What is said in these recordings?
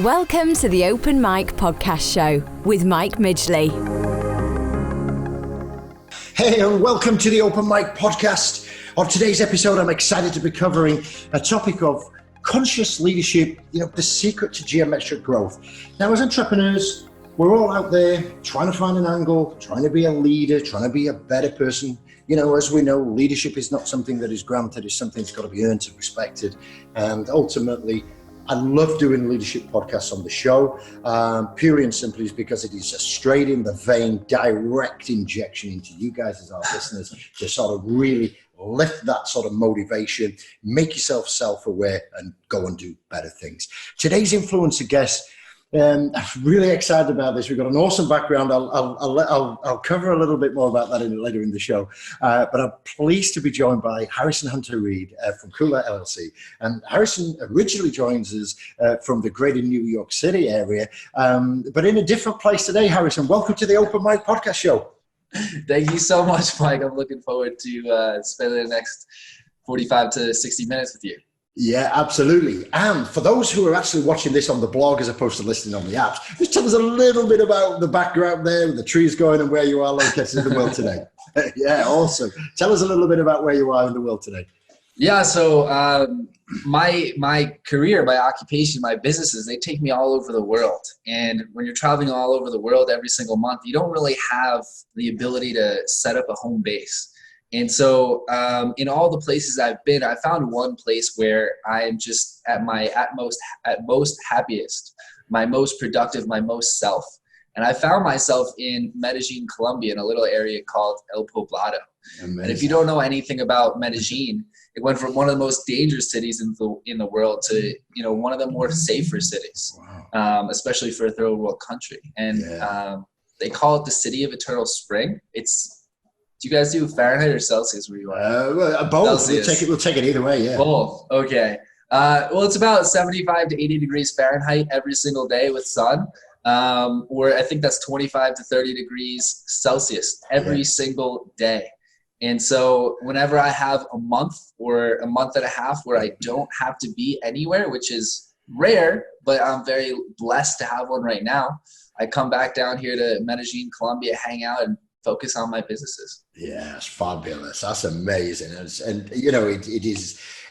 Welcome to the Open Mic Podcast Show with Mike Midgley. Hey, and welcome to the Open Mic Podcast. On today's episode, I'm excited to be covering a topic of conscious leadership, the secret to geometric growth. Now, as entrepreneurs, we're all out there trying to find an angle, trying to be a leader, trying to be a better person. As we know, leadership is not something that is granted, it's something that's got to be earned and respected. And ultimately, I love doing leadership podcasts on the show, purely and simply because it is a straight in the vein, direct injection into you guys as our listeners to sort of really lift that sort of motivation, make yourself self-aware and go and do better things. Today's influencer guest, I'm really excited about this. We've got an awesome background. I'll cover a little bit more about that later in the show. But I'm pleased to be joined by Harrison Hunter Reid from Koohlah LLC. And Harrison originally joins us from the greater New York City area, but in a different place today. Harrison, welcome to the Open Mic Podcast Show. Thank you so much, Mike. I'm looking forward to spending the next 45 to 60 minutes with you. Yeah, absolutely. And for those who are actually watching this on the blog as opposed to listening on the apps, just tell us a little bit about the background there with the trees going and where you are located in the world today. Yeah, awesome. Tell us a little bit about where you are in the world today. Yeah, so my career, my occupation, my businesses, they take me all over the world. And when you're traveling all over the world every single month, you don't really have the ability to set up a home base. And so in all the places I've been, I found one place where I am just at my most happiest, my most productive, my most self. And I found myself in Medellin, Colombia, in a little area called El Poblado. Amazing. And if you don't know anything about Medellin, it went from one of the most dangerous cities in the world to one of the more safer cities, wow. Especially for a third world country. And they call it the city of eternal spring. Do you guys do Fahrenheit or Celsius where you are? Both. We'll take it either way, yeah. Both, okay. Well, it's about 75 to 80 degrees Fahrenheit every single day with sun. Or I think that's 25 to 30 degrees Celsius every single day. And so whenever I have a month or a month and a half where I don't have to be anywhere, which is rare, but I'm very blessed to have one right now, I come back down here to Medellin, Colombia, hang out and focus on my businesses. Yeah, it's fabulous. That's amazing. And it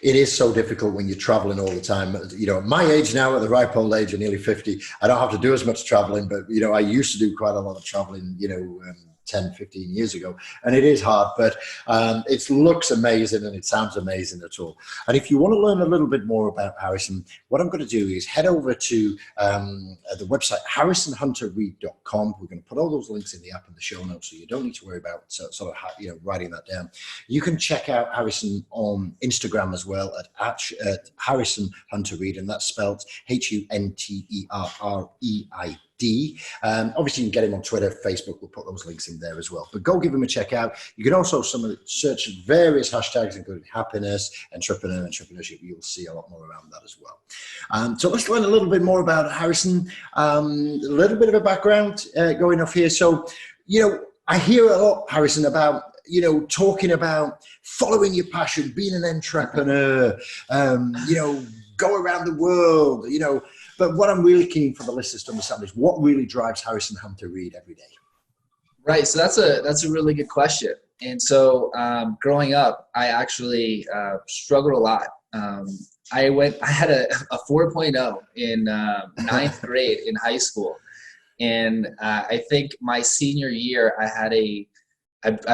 is so difficult when you're traveling all the time. At my age now, at the ripe old age of nearly 50, I don't have to do as much traveling, but I used to do quite a lot of traveling, 10, 15 years ago. And it is hard, but it looks amazing and it sounds amazing at all. And if you want to learn a little bit more about Harrison, what I'm going to do is head over to the website, harrisonhunterreid.com. We're going to put all those links in the app and the show notes, so you don't need to worry about sort of writing that down. You can check out Harrison on Instagram as well at Harrison Hunter Reid, and that's spelled HUNTERREID. Obviously, you can get him on Twitter, Facebook. We'll put those links in there as well. But go give him a check out. You can also search various hashtags, including happiness, entrepreneurship. You'll see a lot more around that as well. So let's learn a little bit more about Harrison. A little bit of a background going off here. So, I hear a lot, Harrison, about talking about following your passion, being an entrepreneur, go around the world, But what I'm really keen for the listeners to understand is what really drives Harrison Hunter Reid every day. Right. So that's a really good question. And so growing up, I actually struggled a lot. I had a 4.0 in ninth grade in high school. And I think my senior year, I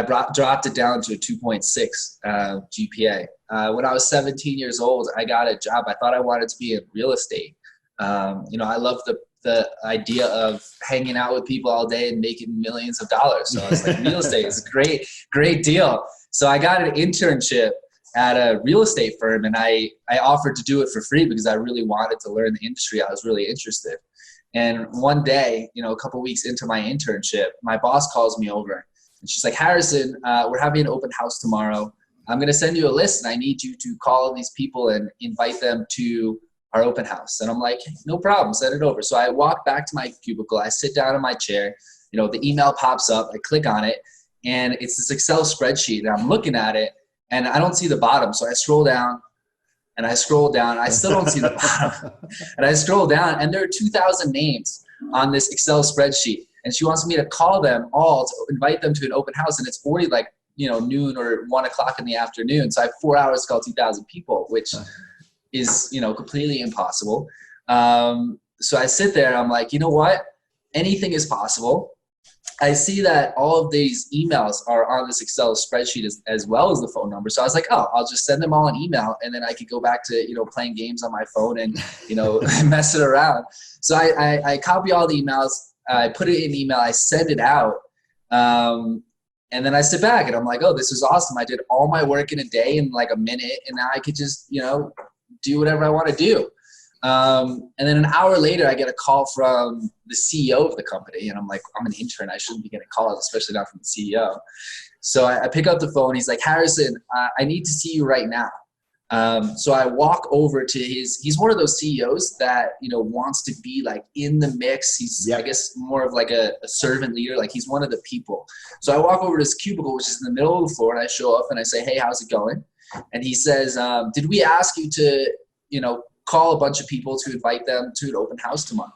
dropped it down to a 2.6 GPA. When I was 17 years old, I got a job. I thought I wanted to be in real estate. I love the idea of hanging out with people all day and making millions of dollars. So I was like, real estate is a great deal. So I got an internship at a real estate firm, and I offered to do it for free because I really wanted to learn the industry. I was really interested. And one day, a couple weeks into my internship, my boss calls me over and she's like, Harrison, we're having an open house tomorrow. I'm going to send you a list and I need you to call these people and invite them to our open house. And I'm like, no problem, send it over. So I walk back to my cubicle. I sit down in my chair, the email pops up, I click on it, and it's this Excel spreadsheet, and I'm looking at it and I don't see the bottom. So I scroll down And I scroll down, I still don't see the bottom. And I scroll down, and there are 2,000 names on this Excel spreadsheet. And she wants me to call them all to invite them to an open house. And it's already like, noon or 1 o'clock in the afternoon. So I have 4 hours to call 2,000 people, which is, completely impossible. So I sit there and I'm like, you know what? Anything is possible. I see that all of these emails are on this Excel spreadsheet as well as the phone number. So I was like, oh, I'll just send them all an email, and then I could go back to, playing games on my phone and, mess it around. So I copy all the emails, I put it in email, I send it out. And then I sit back and I'm like, oh, this is awesome. I did all my work in a day in like a minute, and now I could just, do whatever I want to do. And then an hour later, I get a call from the CEO of the company, and I'm like, I'm an intern. I shouldn't be getting calls, especially not from the CEO. So I pick up the phone. He's like, Harrison, I need to see you right now. So I walk over to he's one of those CEOs that, wants to be like in the mix. He's, I guess, more of like a servant leader. Like he's one of the people. So I walk over to his cubicle, which is in the middle of the floor, and I show up and I say, hey, how's it going? And he says, did we ask you to, call a bunch of people to invite them to an open house tomorrow?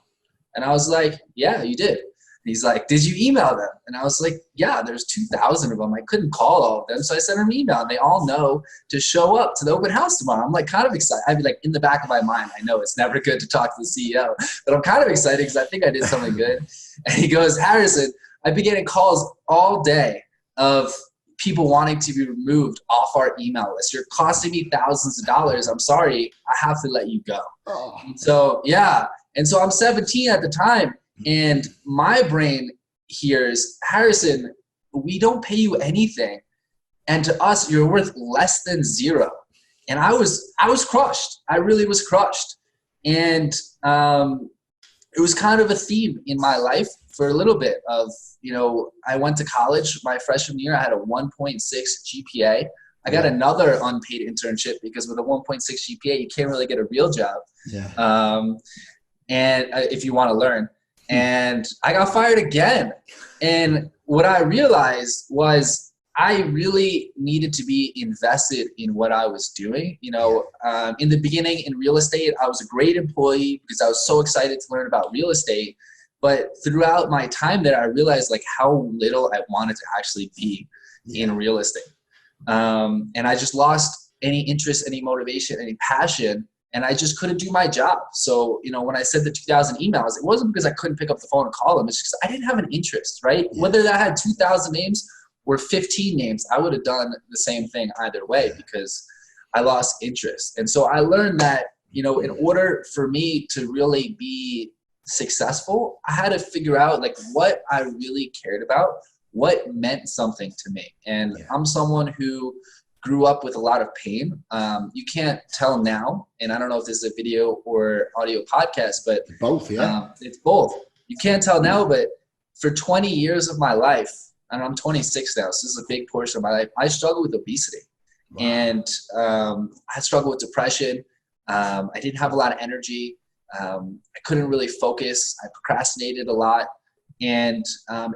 And I was like, yeah, you did. He's like, did you email them? And I was like, yeah, there's 2,000 of them. I couldn't call all of them. So I sent them an email, and they all know to show up to the open house tomorrow. I'm like kind of excited. I'd be like, in the back of my mind, I know it's never good to talk to the CEO, but I'm kind of excited because I think I did something good. And he goes, Harrison, I've been getting calls all day of people wanting to be removed off our email list. You're costing me thousands of dollars. I'm sorry. I have to let you go. Oh. So, yeah. And so I'm 17 at the time, and my brain hears, Harrison, we don't pay you anything, and to us, you're worth less than zero. And I was crushed. I really was crushed. And it was kind of a theme in my life for a little bit of, I went to college my freshman year. I had a 1.6 GPA. I got another unpaid internship because with a 1.6 GPA, you can't really get a real job. Yeah. And if you want to learn. And I got fired again. And what I realized was I really needed to be invested in what I was doing. In the beginning in real estate, I was a great employee because I was so excited to learn about real estate. But throughout my time there, I realized like how little I wanted to actually be in real estate. And I just lost any interest, any motivation, any passion, and I just couldn't do my job. So, when I said the 2,000 emails, it wasn't because I couldn't pick up the phone and call them. It's just I didn't have an interest, right? Yeah. Whether that had 2,000 names or 15 names, I would have done the same thing either way because I lost interest. And so I learned that, in order for me to really be successful, I had to figure out like what I really cared about, what meant something to me. And I'm someone who grew up with a lot of pain. You can't tell now, and I don't know if this is a video or audio podcast, but both, it's both. You can't tell now, but for 20 years of my life, and I'm 26 now, so this is a big portion of my life, I struggled with obesity. Wow. And I struggled with depression. I didn't have a lot of energy. I couldn't really focus. I procrastinated a lot. And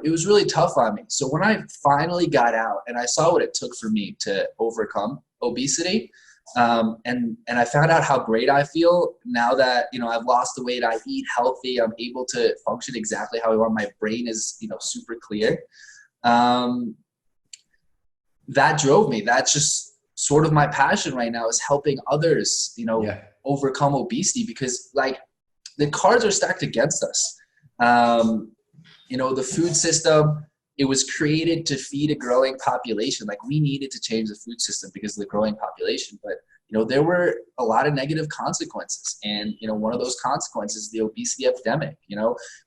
it was really tough on me. So when I finally got out and I saw what it took for me to overcome obesity, and I found out how great I feel now that, I've lost the weight, I eat healthy, I'm able to function exactly how I want, my brain is, super clear. That drove me. That's just sort of my passion right now, is helping others, overcome obesity, because like the cards are stacked against us. The food system, it was created to feed a growing population. Like we needed to change the food system because of the growing population. But, there were a lot of negative consequences. And, one of those consequences is the obesity epidemic.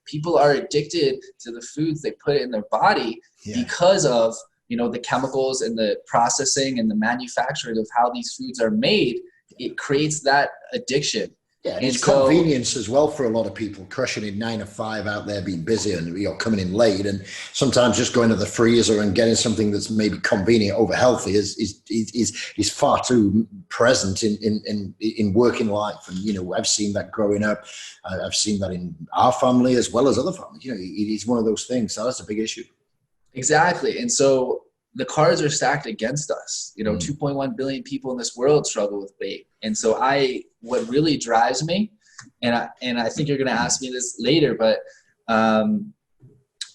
People are addicted to the foods they put in their body because of, the chemicals and the processing and the manufacturing of how these foods are made. It creates that addiction. Yeah, and it's convenience as well for a lot of people, crushing in 9 to 5 out there, being busy and coming in late, and sometimes just going to the freezer and getting something that's maybe convenient over healthy is far too present in working life. And I've seen that growing up. I've seen that in our family as well as other families. It is one of those things. So that's a big issue. Exactly. And so the cards are stacked against us. 2.1 billion people in this world struggle with weight. And so what really drives me, and I think you're going to ask me this later, but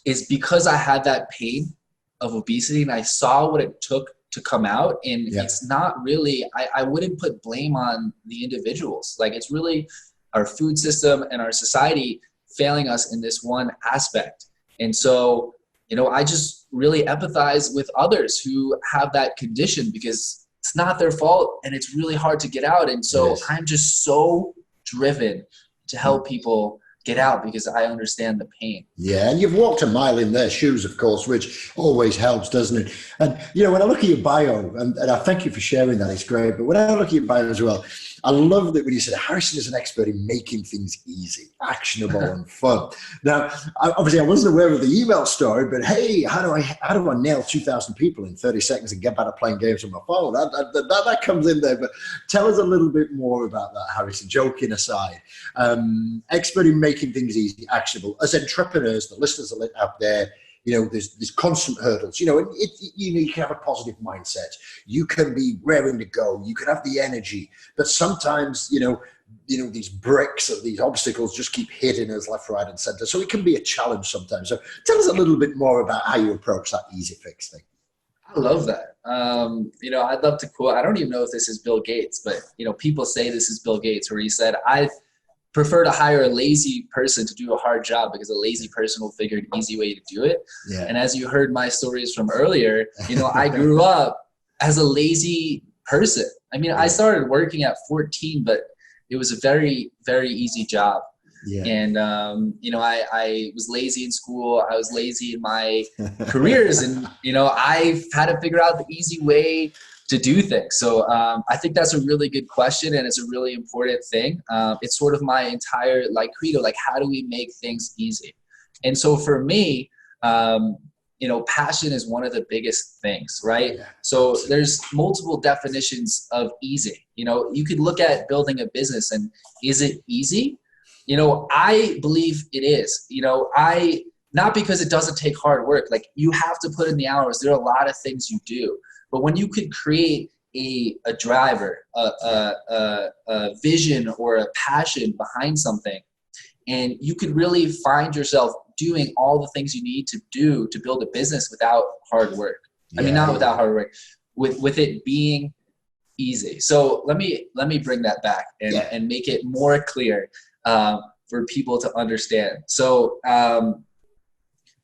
is because I had that pain of obesity and I saw what it took to come out. And it's not really, I wouldn't put blame on the individuals. Like, it's really our food system and our society failing us in this one aspect. And so, I just really empathize with others who have that condition because it's not their fault and it's really hard to get out. And so I'm just so driven to help people get out because I understand the pain. Yeah, and you've walked a mile in their shoes, of course, which always helps, doesn't it? And, when I look at your bio, and I thank you for sharing that, it's great, but when I look at your bio as well, I love that when you said Harrison is an expert in making things easy, actionable, and fun. Now, obviously, I wasn't aware of the email story, but hey, how do I nail 2,000 people in 30 seconds and get better playing games on my phone? That comes in there. But tell us a little bit more about that, Harrison. Joking aside, expert in making things easy, actionable. As entrepreneurs, the listeners out there, there's constant hurdles, and you can have a positive mindset. You can be raring to go. You can have the energy, but sometimes, these bricks or these obstacles just keep hitting us left, right, and center. So it can be a challenge sometimes. So tell us a little bit more about how you approach that easy fix thing. I love that. I'd love to quote, I don't even know if this is Bill Gates, but, people say this is Bill Gates, where he said, I prefer to hire a lazy person to do a hard job because a lazy person will figure an easy way to do it. Yeah. And as you heard my stories from earlier, I grew up as a lazy person. I mean, I started working at 14, but it was a very, very easy job. Yeah. And, I was lazy in school. I was lazy in my careers. And, I had to figure out the easy way to do things. So I think that's a really good question, and it's a really important thing. It's sort of my entire credo, how do we make things easy? And so for me, passion is one of the biggest things, right? Yeah. So there's multiple definitions of easy. You could look at building a business and is it easy? I believe it is. Not because it doesn't take hard work. You have to put in the hours. There are a lot of things you do. But when you could create a driver, a vision or a passion behind something, and you could really find yourself doing all the things you need to do to build a business without hard work. I mean, not without hard work, with it being easy. So let me bring that back and make it more clear for people to understand. So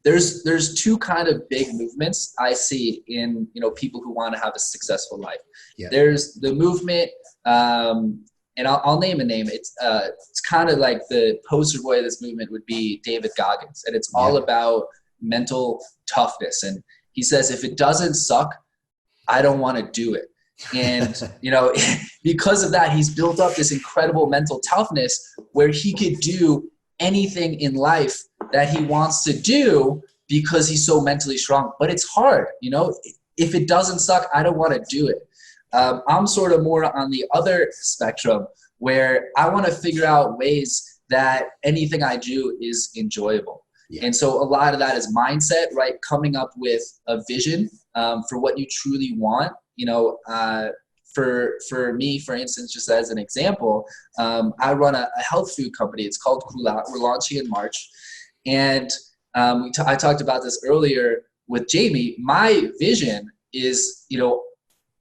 there's two kind of big movements I see in people who want to have a successful life. Yeah. There's the movement, and I'll name a name. It's kind of like the poster boy of this movement would be David Goggins, and it's all about mental toughness. And he says, if it doesn't suck, I don't want to do it. And because of that, he's built up this incredible mental toughness where he could do anything in life that he wants to do because he's so mentally strong. But it's hard, if it doesn't suck, I don't want to do it. I'm sort of more on the other spectrum where I want to figure out ways that anything I do is enjoyable. Yeah. And so a lot of that is mindset, right? Coming up with a vision for what you truly want. For me, for instance, just as an example, I run a health food company. It's called Koohlah. We're launching in March. And I talked about this earlier with Jamie. My vision is,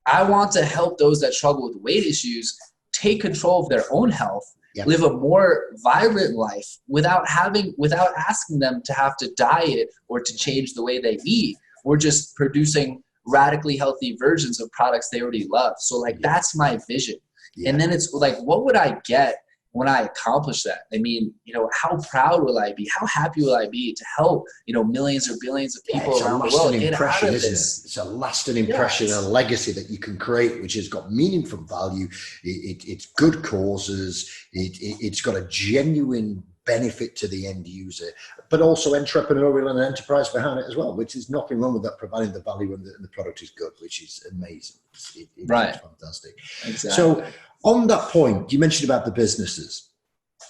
I want to help those that struggle with weight issues take control of their own health, live a more vibrant life without asking them to have to diet or to change the way they eat. We're just producing radically healthy versions of products they already love. So that's my vision. Yeah. And then it's what would I get when I accomplish that? I mean, how proud will I be? How happy will I be to help, millions or billions of people around the world get out of this? It's a lasting impression, a legacy that you can create, which has got meaningful value. It's good causes. It's got a genuine benefit to the end user, but also entrepreneurial and enterprise behind it as well, which is nothing wrong with that, providing the value and the product is good, which is amazing. It's fantastic. Exactly. So on that point, you mentioned about the businesses.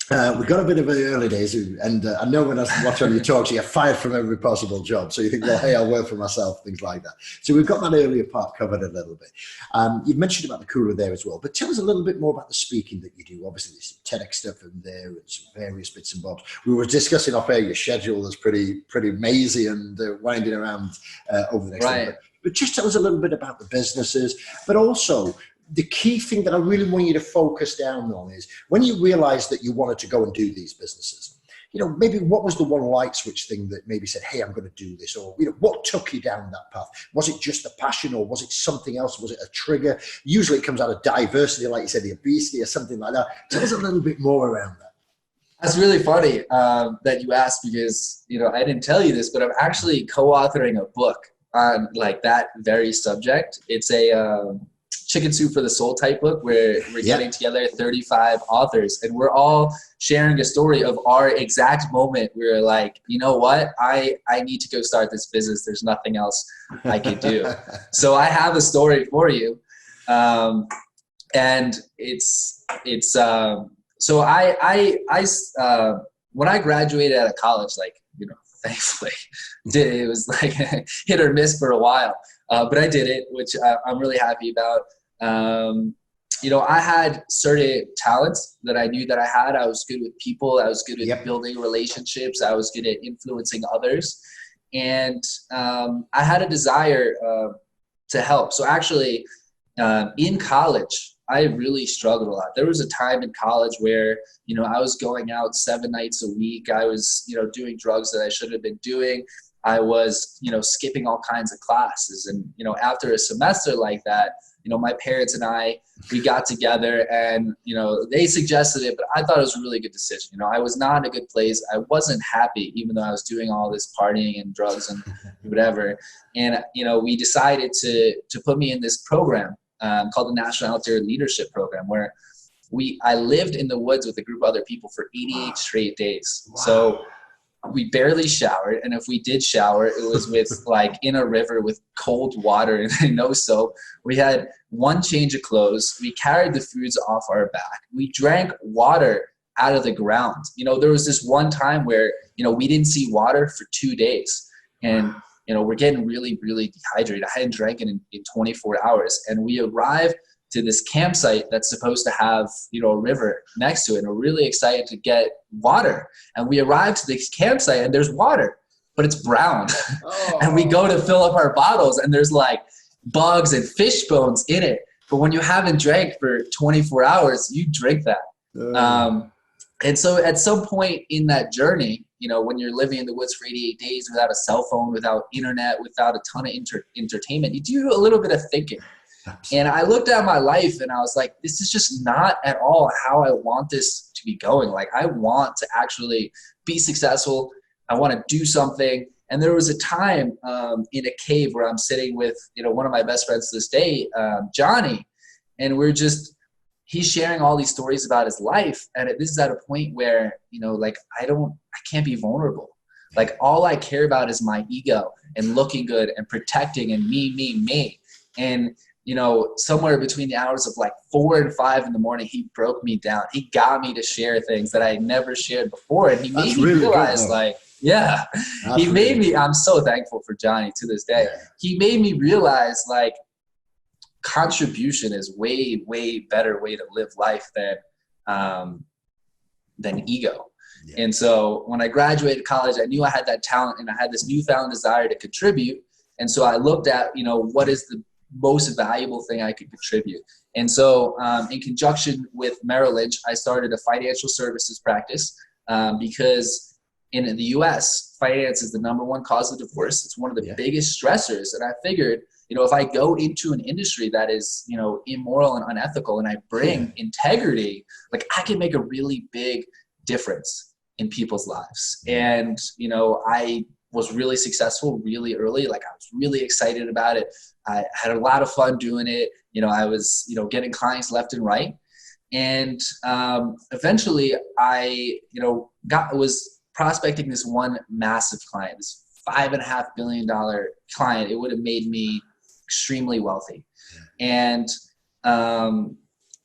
We got a bit of the early days, and I know when I watch on your talks, you get fired from every possible job. So you think, well, hey, I'll work for myself, things like that. So we've got that earlier part covered a little bit. You've mentioned about the Koohlah there as well, but tell us a little bit more about the speaking that you do. Obviously, there's some TEDx stuff in there and some various bits and bobs. We were discussing off air, your schedule is pretty mazy and winding around over the next right. But just tell us a little bit about the businesses, but also the key thing that I really want you to focus down on is when you realized that you wanted to go and do these businesses, maybe what was the one light switch thing that maybe said, hey, I'm going to do this? Or, what took you down that path? Was it just a passion or was it something else? Was it a trigger? Usually it comes out of diversity, like you said, the obesity or something like that. Tell us a little bit more around that. That's really funny that you asked because, I didn't tell you this, but I'm actually co-authoring a book on like that very subject. It's a Chicken Soup for the Soul type book where we're getting together 35 authors and we're all sharing a story of our exact moment. We're like, you know what? I need to go start this business. There's nothing else I could do. So I have a story for you. And so when I graduated out of college, thankfully it was like hit or miss for a while. But I did it, which I'm really happy about. I had certain talents that I knew that I had. I was good with people. I was good at building relationships. I was good at influencing others. And I had a desire to help. So actually, in college, I really struggled a lot. There was a time in college where, I was going out 7 nights a week. I was, doing drugs that I shouldn't have been doing. I was, skipping all kinds of classes. And, after a semester like that, my parents and we got together and, they suggested it, but I thought it was a really good decision. I was not in a good place. I wasn't happy, even though I was doing all this partying and drugs and whatever. And, we decided to put me in this program called the National Outdoor Leadership Program, where I lived in the woods with a group of other people for 88 straight days. Wow. So we barely showered. And if we did shower, it was with in a river with cold water and no soap. We had one change of clothes. We carried the foods off our back. We drank water out of the ground. There was this one time where, we didn't see water for 2 days. And, we're getting really, really dehydrated. I hadn't drank it in 24 hours. And we arrived to this campsite that's supposed to have, a river next to it. And we're really excited to get water. And we arrived to this campsite and there's water, but it's brown. Oh. And we go to fill up our bottles and there's bugs and fish bones in it. But when you haven't drank for 24 hours, you drink that. And so at some point in that journey, when you're living in the woods for 88 days without a cell phone, without internet, without a ton of entertainment, you do a little bit of thinking. And I looked at my life and I was like, this is just not at all how I want this to be going. I want to actually be successful. I want to do something. And there was a time in a cave where I'm sitting with, one of my best friends to this day, Johnny. And he's sharing all these stories about his life. And this is at a point where, I can't be vulnerable. All I care about is my ego and looking good and protecting and me. And, somewhere between the hours of 4 and 5 in the morning, he broke me down. He got me to share things that I had never shared before. And he made me realize I'm so thankful for Johnny to this day. Yeah. He made me realize contribution is way, way better way to live life than ego. Yeah. And so when I graduated college, I knew I had that talent and I had this newfound desire to contribute. And so I looked at, what is the most valuable thing I could contribute. And so in conjunction with Merrill Lynch, I started a financial services practice because in the US, finance is the #1 cause of divorce. It's one of the biggest stressors. And I figured, if I go into an industry that is, immoral and unethical and I bring integrity, I can make a really big difference in people's lives. And, I was really successful really early. I was really excited about it. I had a lot of fun doing it. I was, getting clients left and right. And eventually I, was prospecting this one massive client, this $5.5 billion client. It would have made me extremely wealthy. And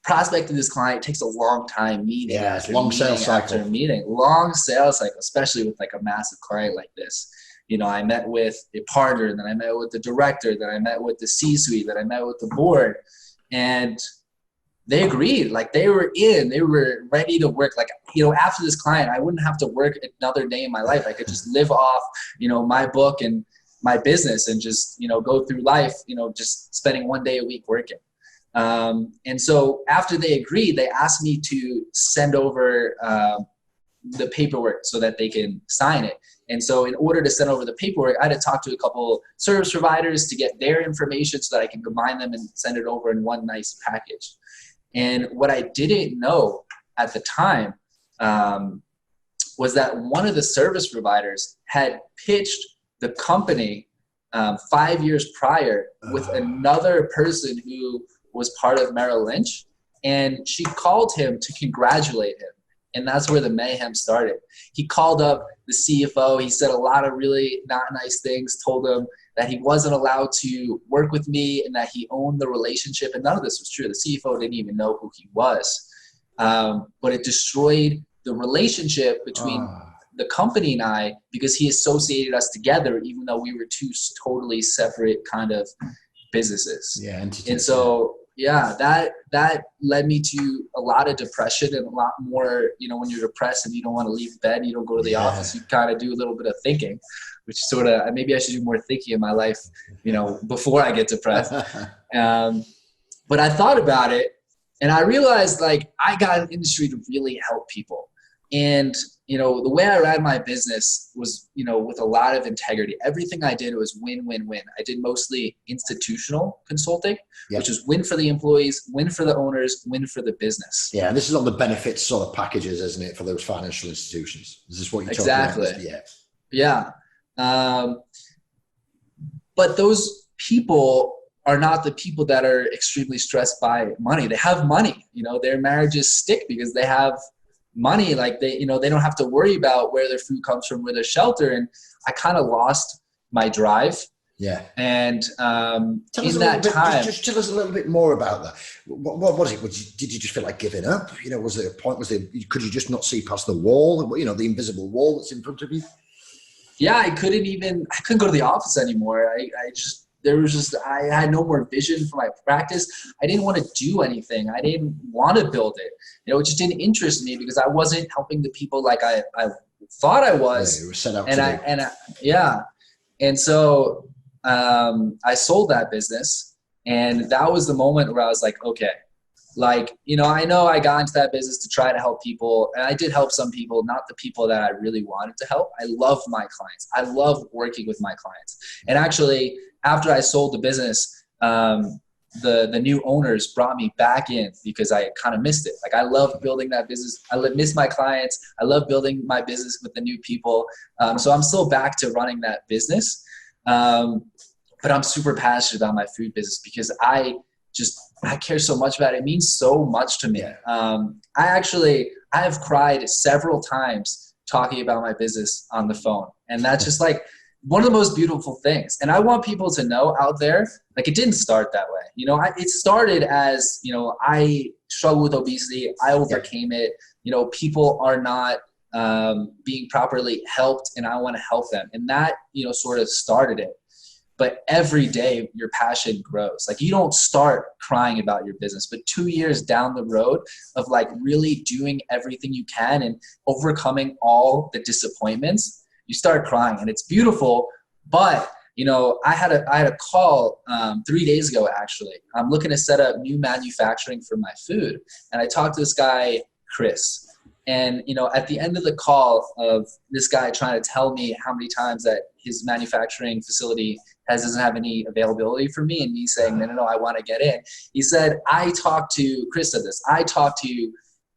prospecting this client takes a long time, meeting. Yeah, it's long sales cycle. After meeting, long sales cycle, especially with like a massive client like this. You know, I met with a partner, then I met with the director, then I met with the C-suite, then I met with the board, and they agreed. Like they were ready to work. Like, you know, after this client, I wouldn't have to work another day in my life. I could just live off, you know, my book and my business and just, you know, go through life, you know, just spending one day a week working. And so after they agreed, they asked me to send over the paperwork so that they can sign it. And so in order to send over the paperwork, I had to talk to a couple service providers to get their information so that I can combine them and send it over in one nice package. And what I didn't know at the time was that one of the service providers had pitched the company 5 years prior with another person who was part of Merrill Lynch. And she called him to congratulate him. And that's where the mayhem started. He called up the CFO. He said a lot of really not nice things, told him that he wasn't allowed to work with me and that he owned the relationship. And none of this was true. The CFO didn't even know who he was. But it destroyed the relationship between the company and I because he associated us together, even though we were two totally separate kind of businesses. Yeah, entities, and so, yeah, that led me to a lot of depression and a lot more, you know, when you're depressed and you don't want to leave bed, you don't go to the office, you kind of do a little bit of thinking, which sort of, maybe I should do more thinking in my life, you know, before I get depressed. But I thought about it and I realized like I got an industry to really help people. And, you know, the way I ran my business was, you know, with a lot of integrity. Everything I did was win, win, win. I did mostly institutional consulting, which is win for the employees, win for the owners, win for the business. Yeah, and this is on the benefits sort of packages, isn't it, for those financial institutions? Is this what you're talking about? Exactly. Yeah. But those people are not the people that are extremely stressed by money. They have money, you know, their marriages stick because they have money. Like they, you know, they don't have to worry about where their food comes from, where their shelter. And I kind of lost my drive. Yeah. And in that time, just tell us a little bit more about that. What was it? Did you just feel like giving up? You know, was there a point? Could you just not see past the wall? You know, the invisible wall that's in front of you. Yeah, I couldn't go to the office anymore. I had no more vision for my practice. I didn't want to do anything. I didn't want to build it. You know, it just didn't interest me because I wasn't helping the people like I thought I was. Yeah, you were set out to And so I sold that business, and that was the moment where I was like, okay, like, you know I got into that business to try to help people, and I did help some people, not the people that I really wanted to help. I love my clients. I love working with my clients. And actually, after I sold the business, the new owners brought me back in because I kind of missed it. Like I love building that business. I miss my clients. I love building my business with the new people. So I'm still back to running that business. But I'm super passionate about my food business because I care so much about it. It means so much to me. I have cried several times talking about my business on the phone. And that's just like one of the most beautiful things. And I want people to know out there, like it didn't start that way. You know, it started as, you know, I struggled with obesity. I overcame it. You know, people are not being properly helped and I want to help them. And that, you know, sort of started it. But every day your passion grows. Like you don't start crying about your business, but 2 years down the road of like really doing everything you can and overcoming all the disappointments, you start crying and it's beautiful. But, you know, I had a call 3 days ago, actually. I'm looking to set up new manufacturing for my food. And I talked to this guy, Chris. And, you know, at the end of the call of this guy trying to tell me how many times that his manufacturing facility doesn't have any availability for me, and me saying, no, I want to get in. He said, Chris said this, I talked to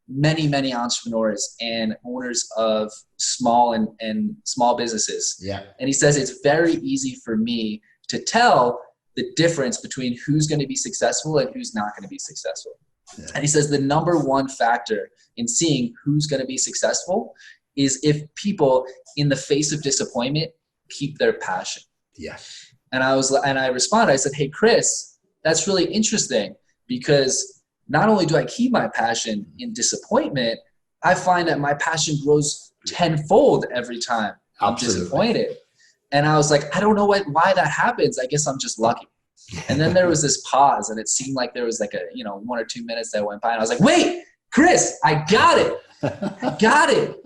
many, many entrepreneurs and owners of small and small businesses. Yeah. And he says, it's very easy for me to tell the difference between who's going to be successful and who's not going to be successful. Yeah. And he says the number one factor in seeing who's going to be successful is if people in the face of disappointment keep their passion. Yeah. And I responded, I said, hey, Chris, that's really interesting because not only do I keep my passion in disappointment, I find that my passion grows tenfold every time I'm disappointed. And I was like, I don't know why that happens. I guess I'm just lucky. And then there was this pause, and it seemed like there was like 1 or 2 minutes that went by, and I was like, wait, Chris, I got it. I got it.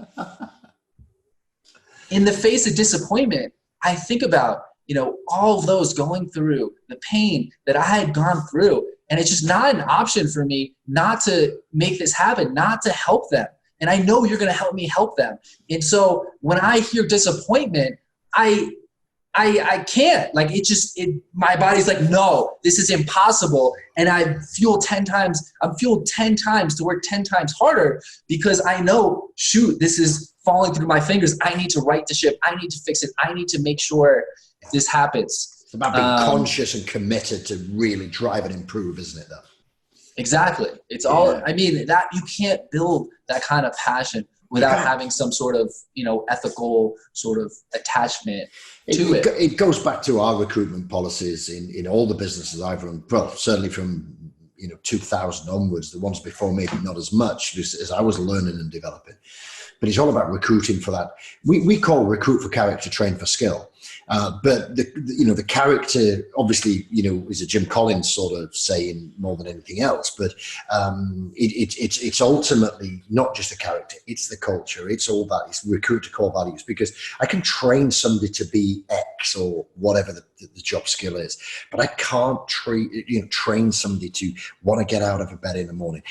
In the face of disappointment, I think about, all of those going through the pain that I had gone through. And it's just not an option for me not to make this happen, not to help them. And I know you're going to help me help them. And so when I hear disappointment, I can't, my body's like, no, this is impossible. And I'm fueled 10 times to work 10 times harder, because I know, shoot, this is falling through my fingers. I need to right the ship. I need to fix it. I need to make sure this happens. It's about being conscious and committed to really drive and improve, isn't it, though? Exactly. It's all, that you can't build that kind of passion without having some sort of, ethical sort of attachment to it. It goes back to our recruitment policies in all the businesses I've run. Well, certainly from 2000 onwards. The ones before maybe not as much, as I was learning and developing. But it's all about recruiting for that. We call recruit for character, train for skill. But the character obviously is a Jim Collins sort of saying more than anything else. But it's ultimately not just the character; it's the culture. It's all that. It's recruit to core values, because I can train somebody to be X or whatever the job skill is, but I can't train somebody to want to get out of bed in the morning.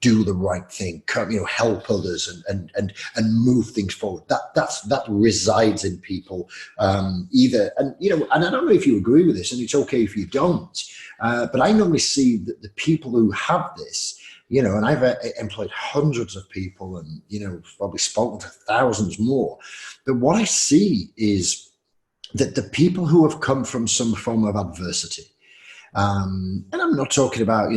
Do the right thing. Help others and move things forward. That resides in people. Either, and I don't know if you agree with this, and it's okay if you don't, but I normally see that the people who have this, and I've employed hundreds of people and, probably spoken to thousands more, but what I see is that the people who have come from some form of adversity, and I'm not talking about,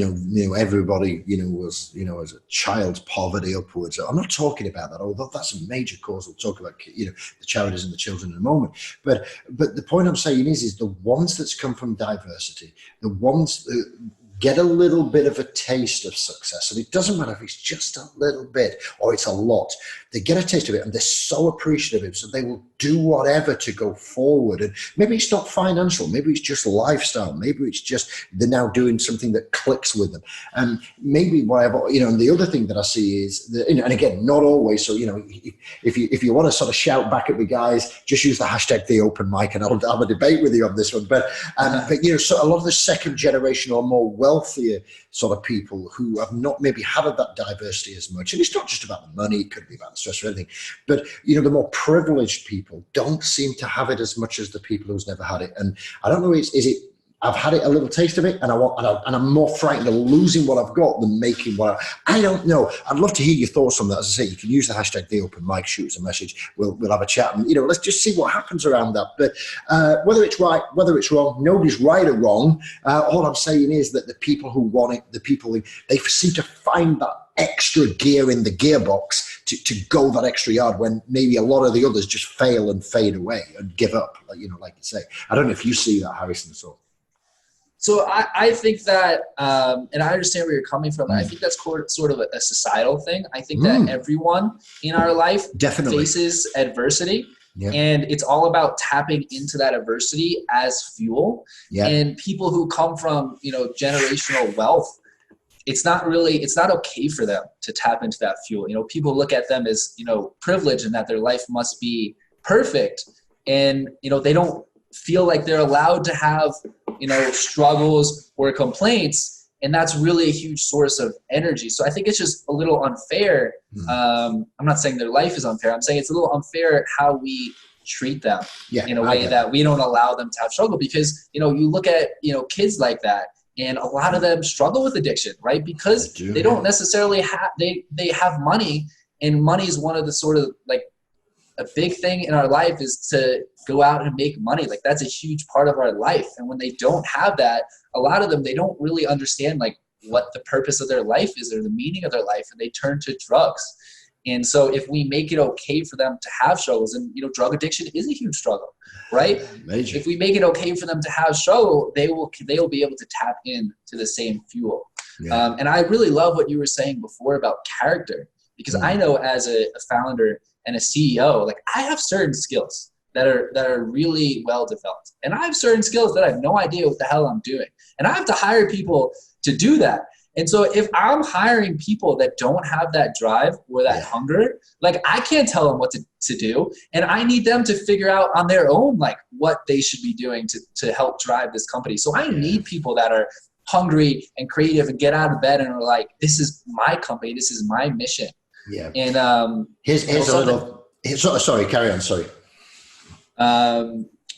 everybody, was, as a child's poverty upwards. I'm not talking about that, although that's a major cause. We'll talk about, the charities and the children in a moment. But the point I'm saying is the ones that's come from diversity, the ones that get a little bit of a taste of success, and it doesn't matter if it's just a little bit or it's a lot. They get a taste of it and they're so appreciative, so they will do whatever to go forward. And maybe it's not financial, maybe it's just lifestyle, maybe it's just they're now doing something that clicks with them. And maybe whatever, and the other thing that I see is that, and again, not always. So, if you want to sort of shout back at me, guys, just use the hashtag the open mic and I'll have a debate with you on this one. But so a lot of the second generation or more wealthier sort of people who have not maybe had that diversity as much. And it's not just about the money, it could be about the stress or anything. But, the more privileged people don't seem to have it as much as the people who's never had it. And I don't know, is it, I've had it, a little taste of it, and I'm more frightened of losing what I've got than making what I don't know. I'd love to hear your thoughts on that. As I say, you can use the hashtag the open mic, shoot us a message. We'll have a chat, and let's just see what happens around that. But whether it's right, whether it's wrong, nobody's right or wrong. All I'm saying is that the people who want it, the people they seem to find that extra gear in the gearbox to go that extra yard when maybe a lot of the others just fail and fade away and give up. Like you say. I don't know if you see that, Harrison, at all. So I think that, and I understand where you're coming from. I think that's sort of a societal thing. I think that everyone in our life definitely faces adversity. Yeah. And it's all about tapping into that adversity as fuel. Yeah. And people who come from, generational wealth, it's not okay for them to tap into that fuel. People look at them as, privileged and that their life must be perfect. And, they don't feel like they're allowed to have, struggles or complaints. And that's really a huge source of energy. So I think it's just a little unfair. I'm not saying their life is unfair. I'm saying it's a little unfair how we treat them in a way that we don't allow them to have struggle, because, you look at, kids like that, and a lot of them struggle with addiction, right? Because they don't necessarily have, they have money, and money is one of the sort of like a big thing in our life is to go out and make money. Like that's a huge part of our life. And when they don't have that, a lot of them, they don't really understand like what the purpose of their life is or the meaning of their life, and they turn to drugs. And so if we make it okay for them to have struggles, and drug addiction is a huge struggle, right? Major. If we make it okay for them to have struggle, they will be able to tap in to the same fuel. Yeah. And I really love what you were saying before about character, because I know as a founder and a CEO, like I have certain skills that are really well developed, and I have certain skills that I have no idea what the hell I'm doing, and I have to hire people to do that. And so if I'm hiring people that don't have that drive or that hunger, like I can't tell them what to do. And I need them to figure out on their own, like what they should be doing to help drive this company. So I need people that are hungry and creative and get out of bed and are like, this is my company. This is my mission. Yeah. And here's a little, sorry, carry on. Sorry.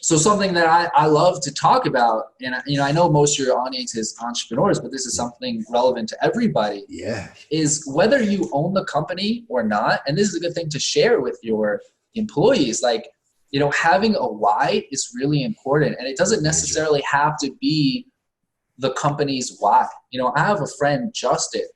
So something that I love to talk about, and I know most of your audience is entrepreneurs, but this is something relevant to everybody. Yeah. Is whether you own the company or not, and this is a good thing to share with your employees. Like, having a why is really important, and it doesn't necessarily have to be the company's why. I have a friend, Justin.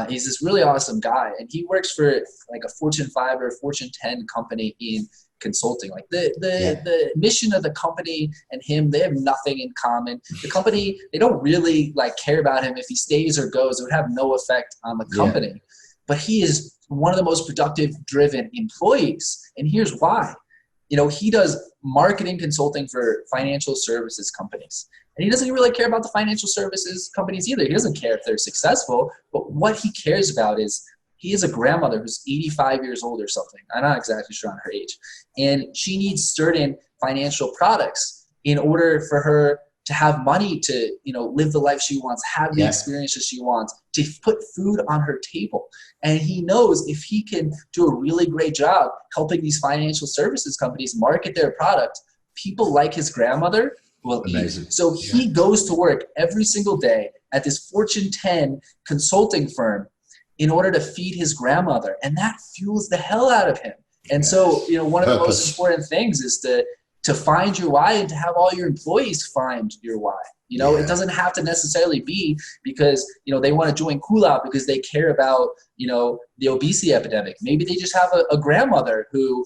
He's this really awesome guy, and he works for like a Fortune 5 or Fortune 10 company in consulting. Like the mission of the company and him, they have nothing in common. The company, they don't really like care about him. If he stays or goes, it would have no effect on the company. But he is one of the most productive, driven employees. And here's why. He does marketing consulting for financial services companies. And he doesn't really care about the financial services companies either. He doesn't care if they're successful. But what he cares about is he has a grandmother who's 85 years old or something. I'm not exactly sure on her age. And she needs certain financial products in order for her to have money to, live the life she wants, have the experiences she wants, to put food on her table. And he knows if he can do a really great job helping these financial services companies market their product, people like his grandmother will eat. So he goes to work every single day at this Fortune 10 consulting firm in order to feed his grandmother. And that fuels the hell out of him. And so, one of the most important things is to find your why and to have all your employees find your why. It doesn't have to necessarily be because, they want to join Koohlah because they care about, the obesity epidemic. Maybe they just have a grandmother who,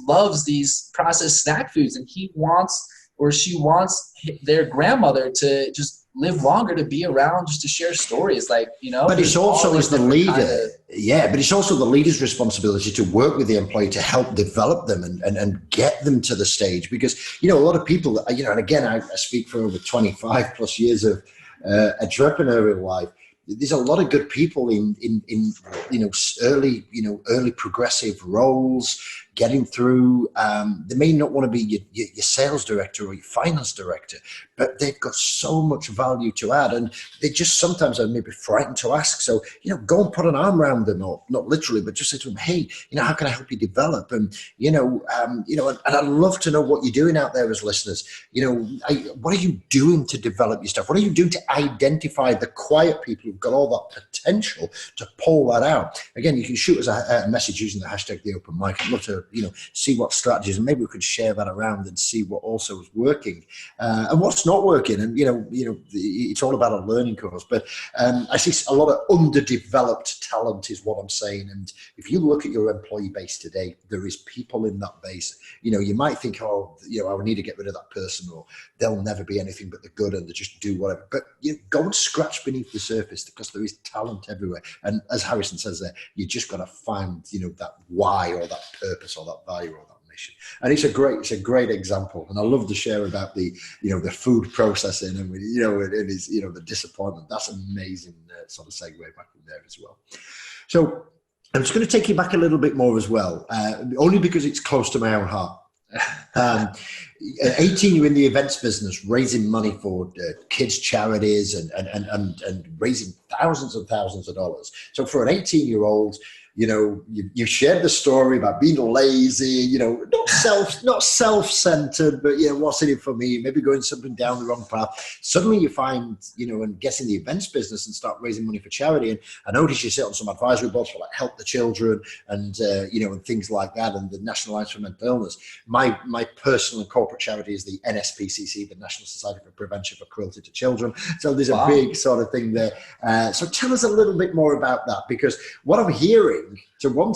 loves these processed snack foods, and he wants or she wants their grandmother to just live longer, to be around, just to share stories, like, But it's also as the leader, but it's also the leader's responsibility to work with the employee to help develop them and get them to the stage. Because, a lot of people, and again, I speak for over 25 plus years of entrepreneurial life. There's a lot of good people in early progressive roles, getting through. They may not want to be your sales director or your finance director, but they've got so much value to add, and they just sometimes are maybe frightened to ask. So, go and put an arm around them, or not literally, but just say to them, hey, how can I help you develop? And, and I'd love to know what you're doing out there as listeners. What are you doing to develop your stuff? What are you doing to identify the quiet people who've got all that potential to pull that out? Again, you can shoot us a message using the hashtag The Open Mic. I'd love to, see what strategies, and maybe we could share that around and see what also is working and what's not working. And, it's all about a learning course, but I see a lot of underdeveloped talent is what I'm saying. And if you look at your employee base today, there is people in that base. You might think, I need to get rid of that person, or they'll never be anything but the good and they just do whatever. But go and scratch beneath the surface, because there is talent everywhere. And as Harrison says there, you just got to find, that why or that purpose or that value or that mission. And it's a great example. And I love to share about the food processing and, it is, the disappointment. That's amazing sort of segue back from there as well. So I'm just going to take you back a little bit more as well, only because it's close to my own heart. 18, you're in the events business, raising money for kids' charities and raising thousands and thousands of dollars. So for an 18-year-old, you shared the story about being lazy, not self-centered, but what's in it for me? Maybe going something down the wrong path. Suddenly you find, and get in the events business and start raising money for charity. And I notice you sit on some advisory boards for like Help the Children and and things like that, and the National Alliance for Mental Illness. My personal and corporate charity is the NSPCC, the National Society for Prevention for Cruelty to Children. So there's a big sort of thing there. So tell us a little bit more about that, because what I'm hearing bring to one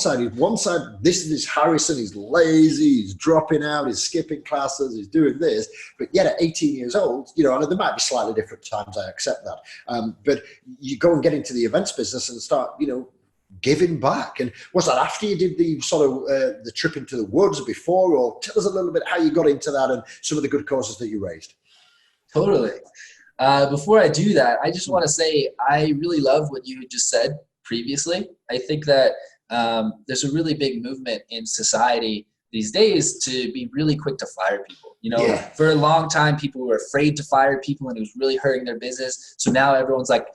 side this is Harrison, he's lazy, he's dropping out, he's skipping classes, he's doing this, but yet at 18 years old, you know, and there might be slightly different times, I accept that, but you go and get into the events business and start, you know, giving back. And was that after you did the sort of the trip into the woods, before? Or tell us a little bit how you got into that and some of the good causes that you raised. Totally. Before I do that, I just want to say I really love what you just said previously. I think that there's a really big movement in society these days to be really quick to fire people. You know, for a long time, people were afraid to fire people and it was really hurting their business. So now everyone's like,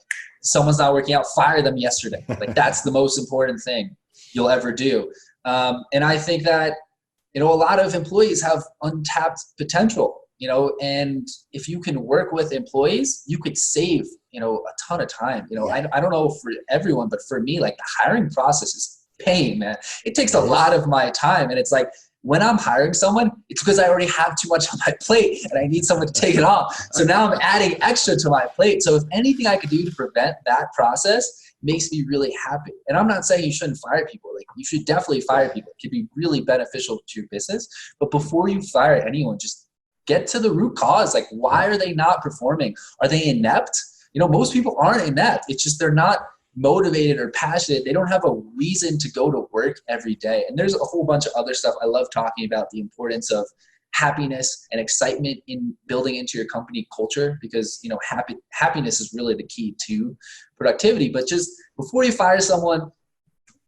someone's not working out, fire them yesterday. Like, that's the most important thing you'll ever do. And I think that, you know, a lot of employees have untapped potential, you know, and if you can work with employees, you could save, you know, a ton of time. You know, I don't know for everyone, but for me, like, the hiring process is pain, man. It takes a lot of my time. And it's like, when I'm hiring someone, it's because I already have too much on my plate and I need someone to take it off. So now I'm adding extra to my plate. So if anything I could do to prevent that process makes me really happy. And I'm not saying you shouldn't fire people. Like, you should definitely fire people. It can be really beneficial to your business. But before you fire anyone, just get to the root cause. Like, why are they not performing? Are they inept? You know, most people aren't inept. It's just they're not motivated or passionate. They don't have a reason to go to work every day. And there's a whole bunch of other stuff. I love talking about the importance of happiness and excitement in building into your company culture, because, you know, happiness is really the key to productivity. But just before you fire someone,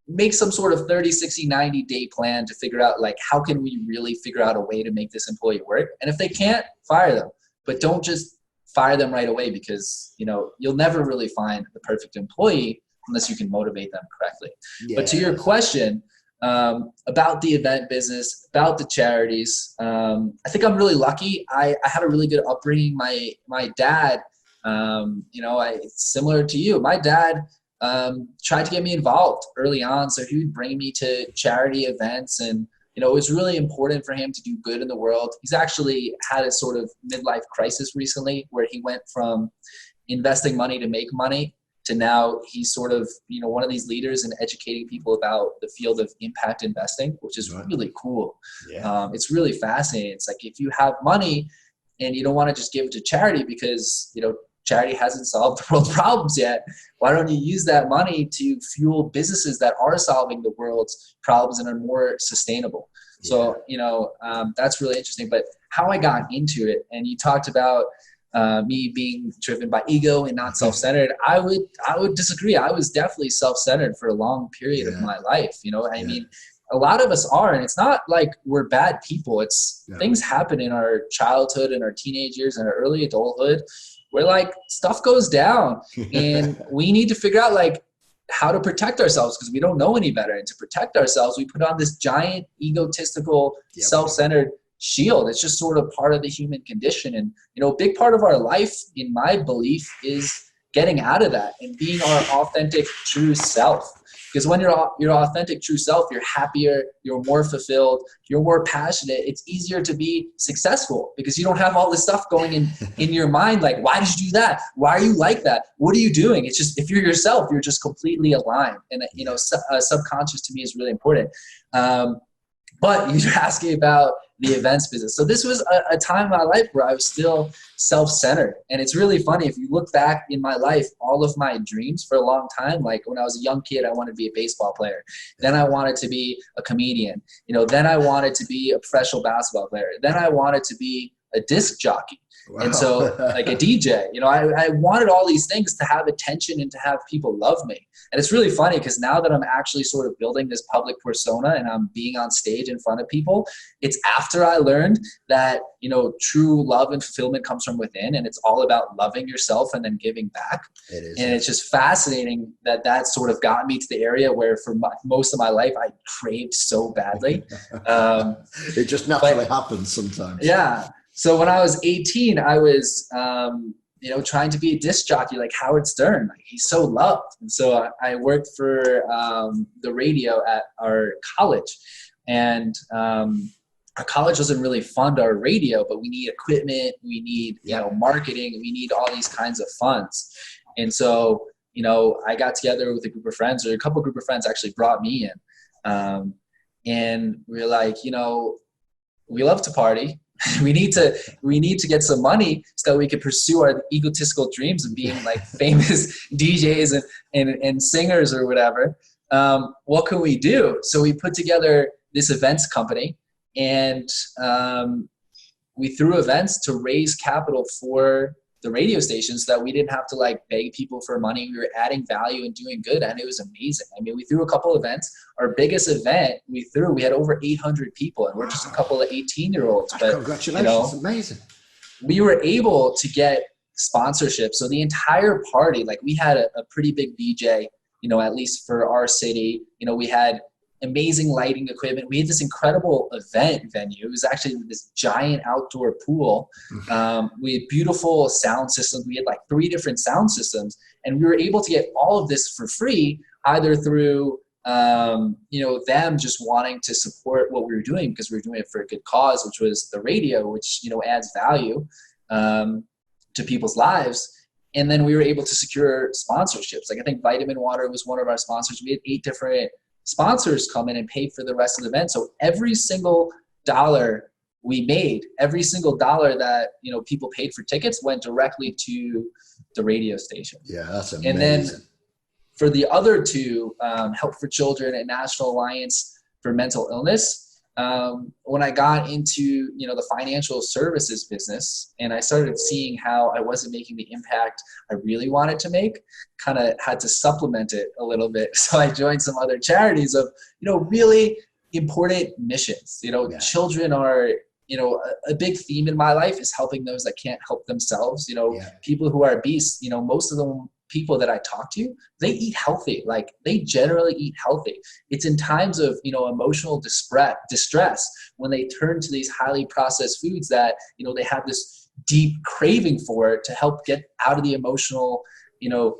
make some sort of 30, 60, 90-day plan to figure out, like, how can we really figure out a way to make this employee work? And if they can't, fire them. But don't just fire them right away, because, you know, you'll never really find the perfect employee unless you can motivate them correctly. But to your question about the event business, about the charities, I think I'm really lucky. I had a really good upbringing. My dad, you know, similar to you, my dad tried to get me involved early on. So he would bring me to charity events, and, you know, it was really important for him to do good in the world. He's actually had a sort of midlife crisis recently where he went from investing money to make money to now he's sort of, you know, one of these leaders in educating people about the field of impact investing, which is really cool. It's really fascinating. It's like, if you have money and you don't want to just give it to charity because, you know, charity hasn't solved the world's problems yet, why don't you use that money to fuel businesses that are solving the world's problems and are more sustainable? So, you know, that's really interesting. But how I got into it, and you talked about me being driven by ego and not self-centered, I would disagree. I was definitely self-centered for a long period of my life. You know, I mean, a lot of us are, and it's not like we're bad people. It's things happen in our childhood and our teenage years and our early adulthood where, like, stuff goes down and we need to figure out, like, how to protect ourselves, because we don't know any better. And to protect ourselves, we put on this giant egotistical, self-centered shield. It's just sort of part of the human condition. And, you know, a big part of our life, in my belief, is getting out of that and being our authentic, true self. Because when you're your authentic, true self, you're happier, you're more fulfilled, you're more passionate. It's easier to be successful because you don't have all this stuff going in your mind. Like, why did you do that? Why are you like that? What are you doing? It's just, if you're yourself, you're just completely aligned. And, you know, subconscious to me is really important. But you're asking about the events business. So this was a time in my life where I was still self-centered. And it's really funny, if you look back in my life, all of my dreams for a long time, like when I was a young kid, I wanted to be a baseball player. Then I wanted to be a comedian. You know, then I wanted to be a professional basketball player. Then I wanted to be a disc jockey. Wow. And so, like, a DJ, you know, I wanted all these things to have attention and to have people love me. And it's really funny because now that I'm actually sort of building this public persona and I'm being on stage in front of people, it's after I learned that, you know, true love and fulfillment comes from within, and it's all about loving yourself and then giving back. It is. And it's just fascinating that sort of got me to the area where for most of my life I craved so badly. It just naturally happens sometimes. Yeah. So when I was 18, I was, you know, trying to be a disc jockey like Howard Stern. Like, he's so loved. And so I worked for the radio at our college. And our college doesn't really fund our radio, but we need equipment, we need, you know, marketing, we need all these kinds of funds. And so, I got together with a group of friends, or a couple group of friends actually brought me in. And we were like, we love to party. we need to get some money so that we could pursue our egotistical dreams of being like famous DJs and singers or whatever. What can we do? So we put together this events company, and we threw events to raise capital for the radio station so that we didn't have to like beg people for money. We were adding value and doing good, and it was amazing. I mean, we threw a couple events. Our biggest event we had over 800 people, and we're just a couple of 18-year-olds. But congratulations, amazing. We were able to get sponsorship. So the entire party, like we had a pretty big DJ, at least for our city. We had amazing lighting equipment. We had this incredible event venue. It was actually this giant outdoor pool. We had beautiful sound systems. We had like 3 different sound systems, and we were able to get all of this for free, either through them just wanting to support what we were doing because we were doing it for a good cause, which was the radio, which adds value to people's lives. And then we were able to secure sponsorships. Like I think Vitamin Water was one of our sponsors. We had 8 different sponsors come in and pay for the rest of the event. So every single dollar we made, every single dollar that people paid for tickets went directly to the radio station. Yeah, that's amazing. And then for the other 2, Help for Children and National Alliance for Mental Illness, when I got into the financial services business, and I started seeing how I wasn't making the impact I really wanted to make, kind of had to supplement it a little bit. So I joined some other charities of really important missions. Children are a big theme in my life is helping those that can't help themselves. People who are beasts. Most of them people that I talk to, they eat healthy. Like they generally eat healthy. It's in times of, emotional distress when they turn to these highly processed foods that, they have this deep craving for it to help get out of the emotional,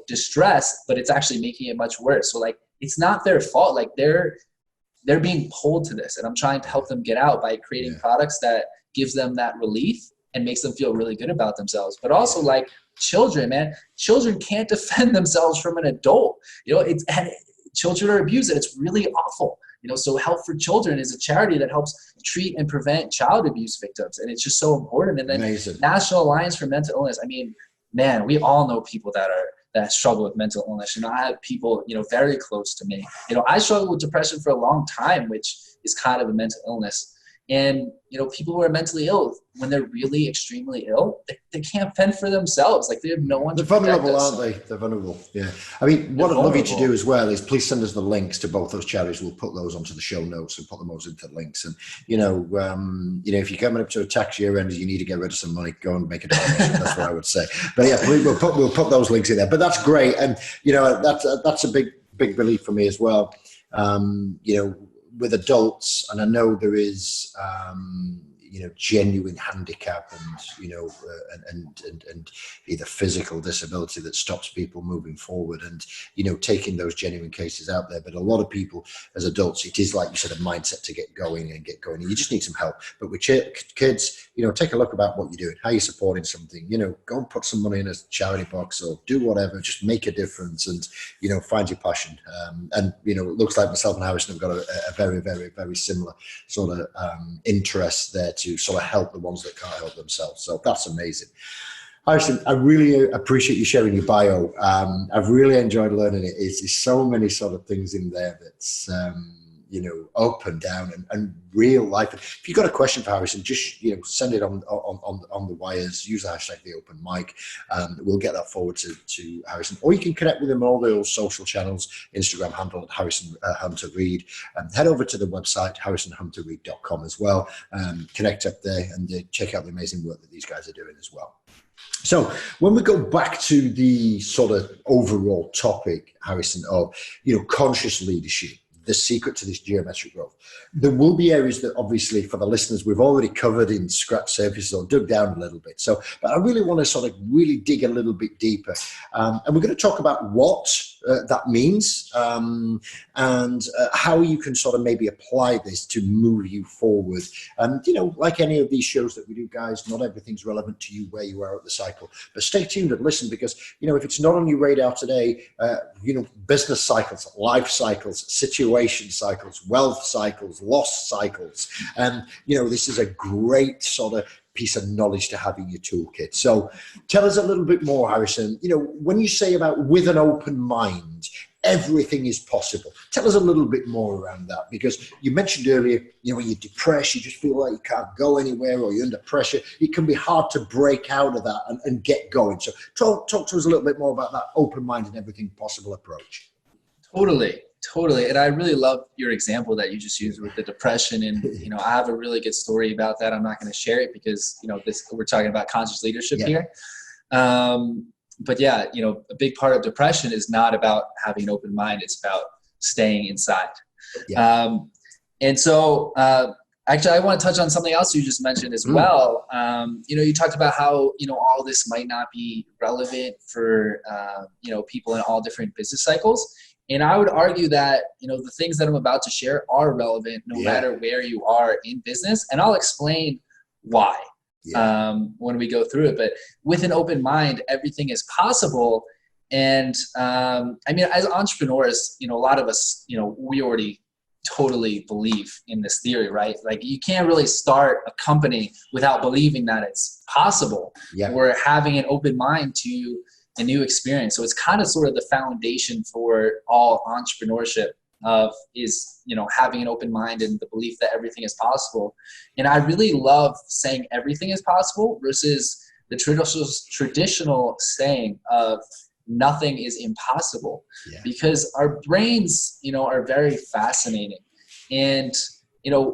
distress, but it's actually making it much worse. So like, it's not their fault. Like they're being pulled to this, and I'm trying to help them get out by creating products that gives them that relief and makes them feel really good about themselves. But also like, children can't defend themselves from an adult. Children are abused, and it's really awful. So Help for Children is a charity that helps treat and prevent child abuse victims, and it's just so important. And then Amazing. National Alliance for Mental Illness. I mean, man, we all know people that struggle with mental illness. I have people, very close to me. I struggled with depression for a long time, which is kind of a mental illness. And, people who are mentally ill, when they're really extremely ill, they can't fend for themselves. Like they have no one to protect us. They're vulnerable, aren't they? They're vulnerable. Yeah. I mean, what I'd love you to do as well is please send us the links to both those charities. We'll put those onto the show notes and put them all into the links. And, if you're coming up to a tax year end and you need to get rid of some money, go and make a donation. That's what I would say. But yeah, we'll put those links in there. But that's great. And, that's a big relief for me as well. With adults, and I know there is, genuine handicap and either physical disability that stops people moving forward, and taking those genuine cases out there. But a lot of people as adults, it is like you said, a mindset to get going, and you just need some help. But with kids, take a look about what you're doing, how you're supporting something. Go and put some money in a charity box or do whatever. Just make a difference, and find your passion. And it looks like myself and Harrison have got a very, very, very similar sort of interest there to sort of help the ones that can't help themselves. So that's amazing. Harrison, I really appreciate you sharing your bio. I've really enjoyed learning it. It's so many sort of things in there that's, up and down and real life. If you've got a question for Harrison, just, send it on the wires, use the hashtag The Open Mic. We'll get that forward to Harrison, or you can connect with him on all the social channels, Instagram handle at Harrison Hunter Reid. Head over to the website, harrisonhunterreid.com as well. Connect up there and check out the amazing work that these guys are doing as well. So when we go back to the sort of overall topic, Harrison, of, conscious leadership, the secret to this geometric growth. There will be areas that obviously for the listeners, we've already covered in scratch surfaces or dug down a little bit. So, but I really want to sort of really dig a little bit deeper. And we're going to talk about what that means and how you can sort of maybe apply this to move you forward. And, like any of these shows that we do, guys, not everything's relevant to you where you are at the cycle. But stay tuned and listen because, if it's not on your radar today, business cycles, life cycles, situation cycles, wealth cycles, loss cycles. And, this is a great sort of piece of knowledge to have in your toolkit. So tell us a little bit more, Harrison. When you say about with an open mind, everything is possible. Tell us a little bit more around that, because you mentioned earlier, when you're depressed, you just feel like you can't go anywhere or you're under pressure. It can be hard to break out of that and get going. So talk to us a little bit more about that open mind and everything possible approach. Totally. And I really love your example that you just used with the depression. And, I have a really good story about that. I'm not going to share it because, we're talking about conscious leadership here. But yeah, a big part of depression is not about having an open mind. It's about staying inside. Yeah. And so, actually, I want to touch on something else you just mentioned as well. You talked about how, all this might not be relevant for, people in all different business cycles. And I would argue that, the things that I'm about to share are relevant no matter where you are in business. And I'll explain why when we go through it. But with an open mind, everything is possible. And as entrepreneurs, a lot of us, we already totally believe in this theory, right? Like you can't really start a company without believing that it's possible. Or having an open mind to a new experience. So it's kind of sort of the foundation for all entrepreneurship is having an open mind and the belief that everything is possible. And I really love saying everything is possible versus the traditional saying of nothing is impossible, because our brains, are very fascinating. And,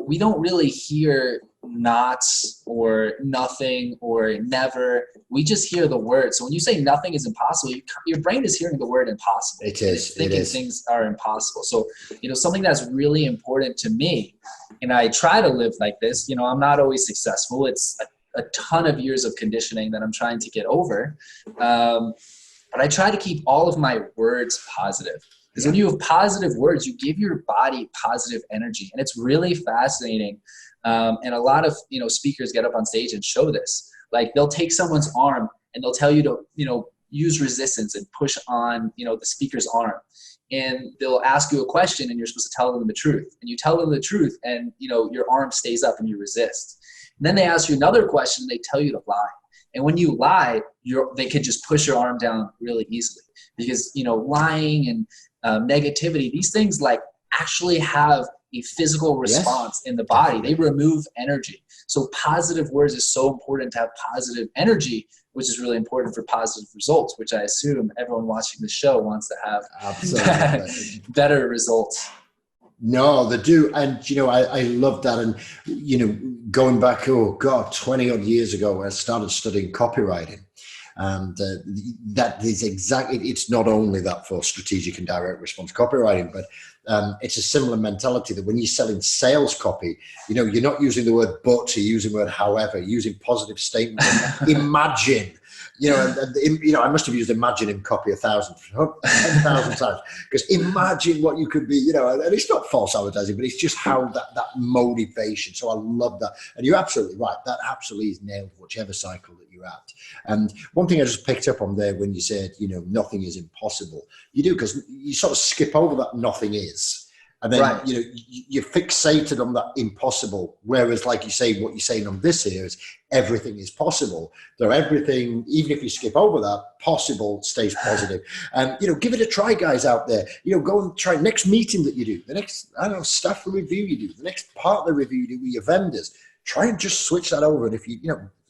we don't really hear not or nothing or never. We just hear the word. So when you say nothing is impossible, your brain is hearing the word impossible. It is. It's thinking things are impossible. So, something that's really important to me, and I try to live like this, I'm not always successful. It's a ton of years of conditioning that I'm trying to get over. But I try to keep all of my words positive. Because when you have positive words, you give your body positive energy. And it's really fascinating. And a lot of, speakers get up on stage and show this. Like they'll take someone's arm and they'll tell you to, use resistance and push on, the speaker's arm. And they'll ask you a question and you're supposed to tell them the truth. And you tell them the truth and, your arm stays up and you resist. And then they ask you another question and they tell you to lie. And when you lie, they could just push your arm down really easily. Because, lying and negativity, these things like actually have a physical response in the body. They remove energy. So positive words is so important to have positive energy, which is really important for positive results, which I assume everyone watching the show wants to have better results. No, they do. And, I love that. And, going back, 20 odd years ago, I started studying copywriting. And that is exactly, it's not only that for strategic and direct response copywriting, but it's a similar mentality that when you're selling sales copy, you're not using the word but, you're using the word however, using positive statements. Imagine. I must have used imagine in copy 10,000 times, because imagine what you could be, and it's not false advertising, but it's just how that motivation. So I love that. And you're absolutely right. That absolutely is nailed whichever cycle that you're at. And one thing I just picked up on there when you said, nothing is impossible. You do, because you sort of skip over that nothing is. And then, you're fixated on that impossible. Whereas, like you say, what you're saying on this here is everything is possible. So everything, even if you skip over that, possible stays positive. And, give it a try, guys out there. Go and try next meeting that you do, the next, staff review you do, the next partner review you do with your vendors. Try and just switch that over. And if you,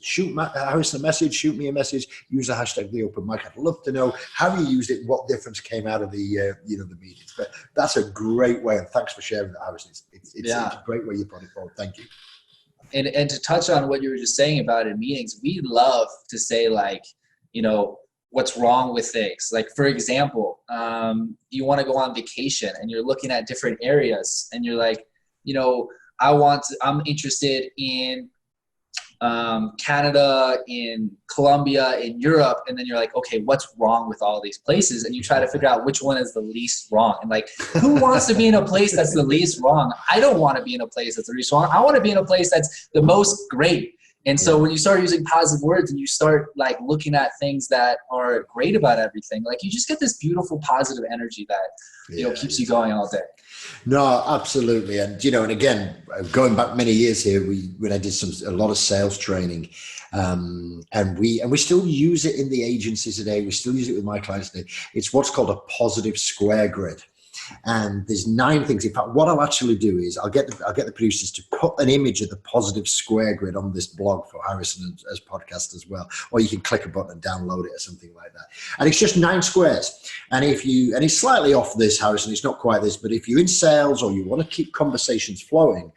shoot Harrison a message, shoot me a message, use the hashtag The Open Mic. I'd love to know how you used it, what difference came out of the the meetings. But that's a great way, and thanks for sharing that, Harrison. It's a great way you put it forward. Thank you. And to touch on what you were just saying about in meetings, we love to say what's wrong with things. Like, for example, you want to go on vacation and you're looking at different areas and you're like, I'm interested in Canada, in Colombia, in Europe. And then you're like, okay, what's wrong with all these places? And you try to figure out which one is the least wrong. And like, who wants to be in a place that's the least wrong? I don't want to be in a place that's the least wrong. I want to be in a place that's the most great. And so when you start using positive words and you start like looking at things that are great about everything, like you just get this beautiful positive energy that, keeps you going all day. No, absolutely. And, and again, going back many years here, when I did a lot of sales training, and we still use it in the agency today. We still use it with my clients today. It's what's called a positive square grid. And there's 9 things. In fact, what I'll actually do is I'll get the producers to put an image of the positive square grid on this blog for Harrison as podcast as well, or you can click a button and download it or something like that. And it's just 9 squares. And and it's slightly off this, Harrison. It's not quite this, but if you're in sales or you want to keep conversations flowing,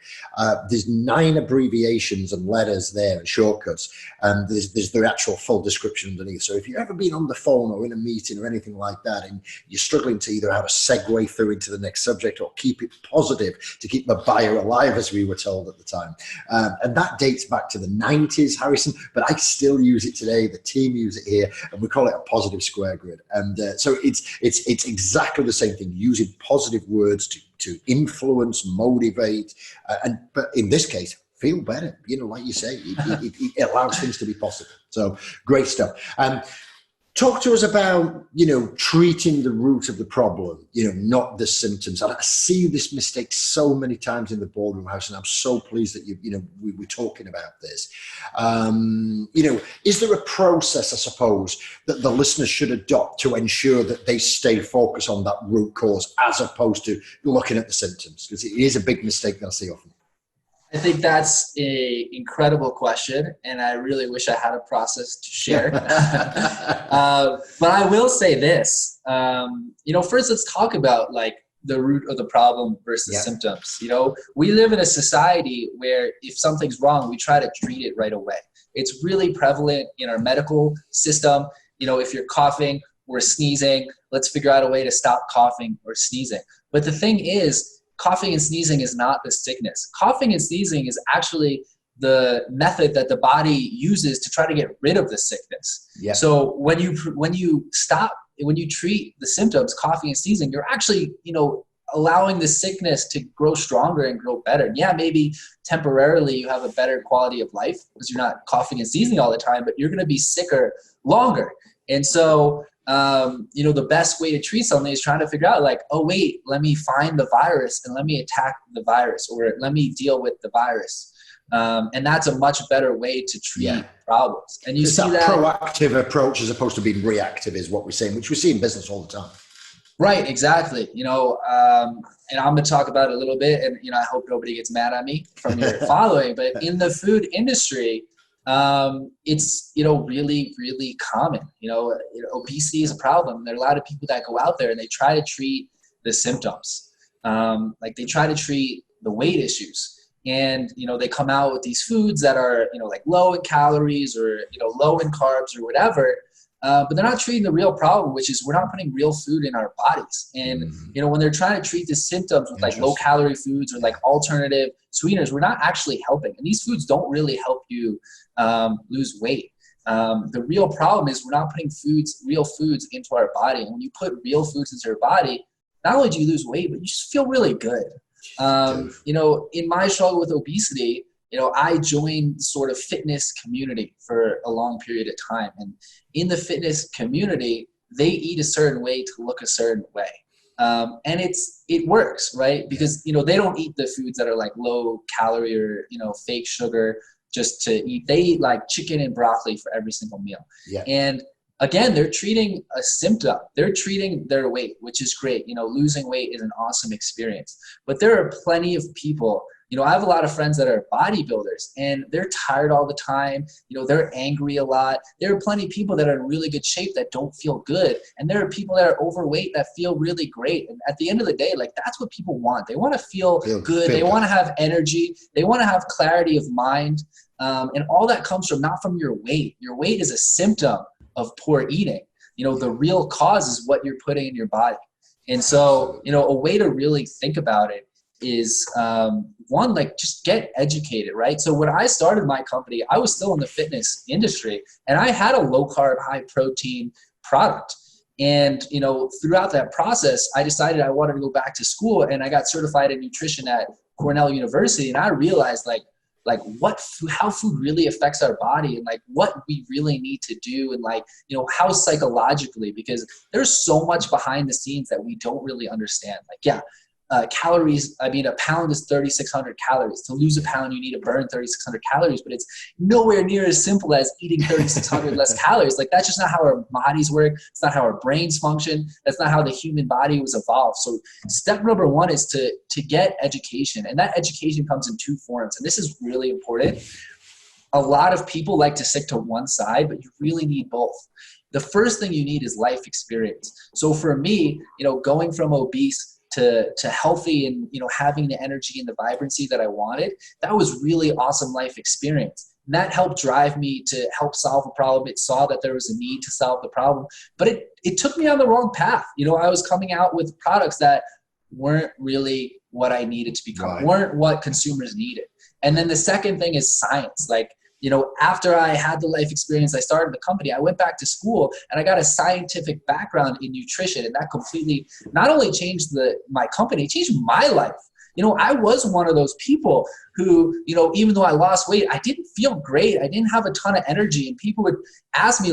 there's 9 abbreviations and letters there and shortcuts. And there's the actual full description underneath. So if you've ever been on the phone or in a meeting or anything like that, and you're struggling to either have a segue through into the next subject or keep it positive to keep the buyer alive, as we were told at the time. And that dates back to the 90s, Harrison, but I still use it today. The team use it here, and we call it a positive square grid. And so it's exactly the same thing, using positive words to influence, motivate, but in this case, feel better. Like you say, it allows things to be possible. So great stuff. Talk to us about, treating the root of the problem, not the symptoms. And I see this mistake so many times in the boardroom house, and I'm so pleased that we were talking about this. Is there a process, I suppose, that the listeners should adopt to ensure that they stay focused on that root cause as opposed to looking at the symptoms? Because it is a big mistake that I see often. I think that's an incredible question, and I really wish I had a process to share. But I will say this, first let's talk about like the root of the problem versus symptoms. We live in a society where if something's wrong, we try to treat it right away. It's really prevalent in our medical system. If you're coughing or sneezing, let's figure out a way to stop coughing or sneezing. But the thing is, coughing and sneezing is not the sickness. Coughing and sneezing is actually the method that the body uses to try to get rid of the sickness. Yeah. So when you treat the symptoms, coughing and sneezing, you're actually, allowing the sickness to grow stronger and grow better. And yeah, maybe temporarily you have a better quality of life because you're not coughing and sneezing all the time, but you're going to be sicker longer. And so, the best way to treat something is trying to figure out like, oh, wait, let me find the virus and let me attack the virus, or let me deal with the virus. And that's a much better way to treat problems. And you see that proactive approach as opposed to being reactive is what we're saying, which we see in business all the time. Right, exactly. And I'm going to talk about it a little bit, and, I hope nobody gets mad at me from your following, but in the food industry, it's, really, really common. Obesity is a problem. There are a lot of people that go out there and they try to treat the symptoms. Like they try to treat the weight issues, and, they come out with these foods that are, like low in calories or, low in carbs or whatever. But they're not treating the real problem, which is we're not putting real food in our bodies. And, when they're trying to treat the symptoms with like low calorie foods or like alternative sweeteners, we're not actually helping. And these foods don't really help you lose weight. The real problem is we're not putting real foods into our body. And when you put real foods into your body, not only do you lose weight, but you just feel really good. In my struggle with obesity, I joined sort of fitness community for a long period of time. And in the fitness community, they eat a certain way to look a certain way. And it works, right? Because, they don't eat the foods that are like low calorie or, fake sugar just to eat. They eat like chicken and broccoli for every single meal. Yeah. And again, they're treating a symptom. They're treating their weight, which is great. Losing weight is an awesome experience. But there are plenty of people. I have a lot of friends that are bodybuilders, and they're tired all the time. They're angry a lot. There are plenty of people that are in really good shape that don't feel good. And there are people that are overweight that feel really great. And at the end of the day, like that's what people want. They want to feel good. They want to have energy. They want to have clarity of mind. And all that comes from not from your weight. Your weight is a symptom of poor eating. the real cause is what you're putting in your body. And so, a way to really think about it is one, like just get educated, right? So when I started my company, I was still in the fitness industry and I had a low carb, high protein product. And, throughout that process, I decided I wanted to go back to school, and I got certified in nutrition at Cornell University. And I realized how food really affects our body, and like what we really need to do, and how psychologically, because there's so much behind the scenes that we don't really understand. Calories, a pound is 3,600 calories. To lose a pound, you need to burn 3,600 calories, but it's nowhere near as simple as eating 3,600 less calories. Like, that's just not how our bodies work. It's not how our brains function. That's not how the human body was evolved. So step number one is to get education. And that education comes in two forms. And this is really important. A lot of people like to stick to one side, but you really need both. The first thing you need is life experience. So for me, going from obese to healthy and, having the energy and the vibrancy that I wanted, that was really awesome life experience. And that helped drive me to help solve a problem. It saw that there was a need to solve the problem, but it took me on the wrong path. I was coming out with products that weren't really what I needed to become, weren't what consumers needed. And then the second thing is science. After I had the life experience, I started the company, I went back to school and I got a scientific background in nutrition. And that completely not only changed my company, it changed my life. I was one of those people who, even though I lost weight, I didn't feel great. I didn't have a ton of energy. And people would ask me,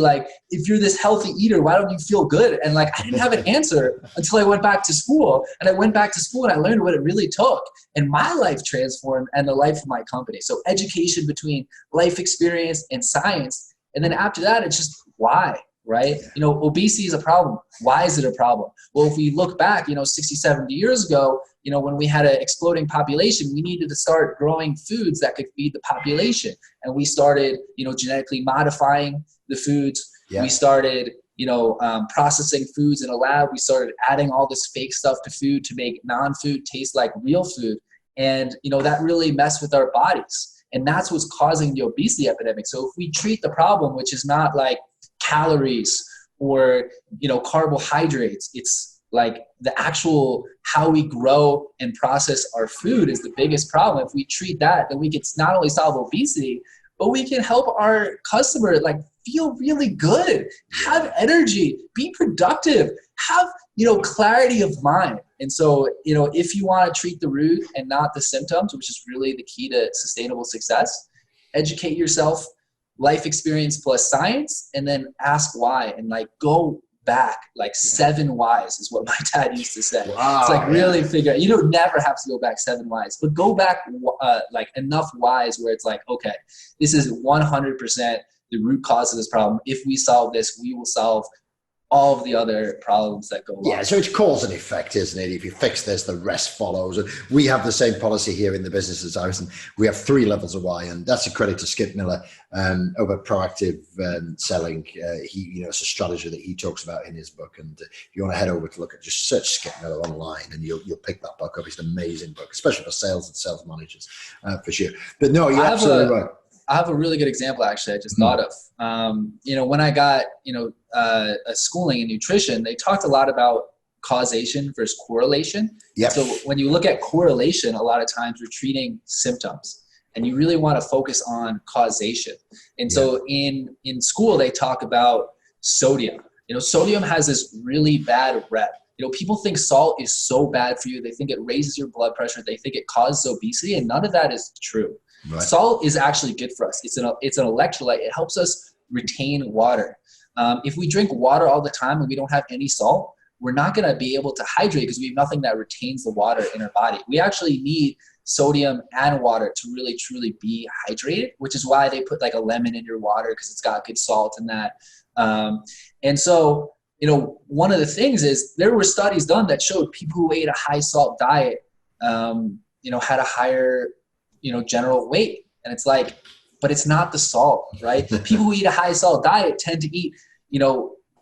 if you're this healthy eater, why don't you feel good? And I didn't have an answer until I went back to school. And I went back to school and I learned what it really took. And my life transformed, and the life of my company. So education between life experience and science. And then after that, it's just why. Right? Obesity is a problem. Why is it a problem? Well, if we look back, 60, 70 years ago, when we had an exploding population, we needed to start growing foods that could feed the population. And we started, genetically modifying the foods. Yeah. We started, processing foods in a lab. We started adding all this fake stuff to food to make non-food taste like real food. And, that really messed with our bodies. And that's what's causing the obesity epidemic. So if we treat the problem, which is not like calories or carbohydrates, it's like the actual how we grow and process our food is the biggest problem. If we treat that, then we can not only solve obesity, but we can help our customer feel really good, have energy, be productive, have clarity of mind. And so if you want to treat the root and not the symptoms, which is really the key to sustainable success, educate yourself, life experience plus science, and then ask why, and go back 7 whys is what my dad used to say. Wow, it's really figure, you don't never have to go back 7 whys, but go back enough whys where it's okay, this is 100% the root cause of this problem. If we solve this, we will solve all of the other problems that go along. Yeah, so it's cause and effect, isn't it? If you fix this, the rest follows. And we have the same policy here in the business as Harrison. We have 3 levels of why, and that's a credit to Skip Miller over proactive selling. It's a strategy that he talks about in his book. And if you want to head over to look at, just search Skip Miller online, and you'll pick that book up. It's an amazing book, especially for sales and sales managers, for sure. But no, you're absolutely right. I have a really good example, actually, I just thought of. When I got, a schooling in nutrition, they talked a lot about causation versus correlation. Yep. So when you look at correlation, a lot of times we're treating symptoms, and you really want to focus on causation. And so in school, they talk about sodium. Sodium has this really bad rep. People think salt is so bad for you. They think it raises your blood pressure. They think it causes obesity, and none of that is true. Right. Salt is actually good for us. It's an electrolyte. It helps us retain water. If we drink water all the time and we don't have any salt, we're not going to be able to hydrate because we have nothing that retains the water in our body. We actually need sodium and water to really truly be hydrated, which is why they put a lemon in your water, because it's got good salt in that. And so, one of the things is there were studies done that showed people who ate a high salt diet, had a higher general weight. And it's but it's not the salt, right? People who eat a high salt diet tend to eat,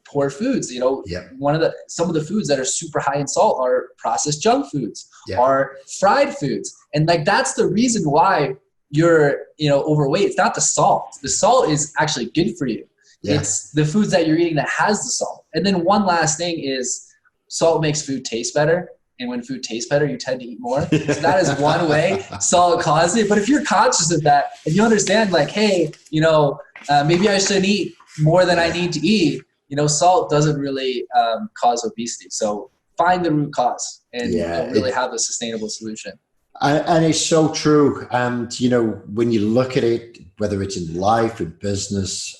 poor foods. Some of the foods that are super high in salt are processed junk foods, are fried foods. And that's the reason why you're, overweight. It's not the salt. The salt is actually good for you. Yeah. It's the foods that you're eating that has the salt. And then one last thing is salt makes food taste better. And when food tastes better, you tend to eat more. So that is one way salt causes it. But if you're conscious of that and you understand like, hey, maybe I shouldn't eat more than I need to eat, salt doesn't really cause obesity. So find the root cause and really have a sustainable solution. And it's so true. And, when you look at it, whether it's in life, in business,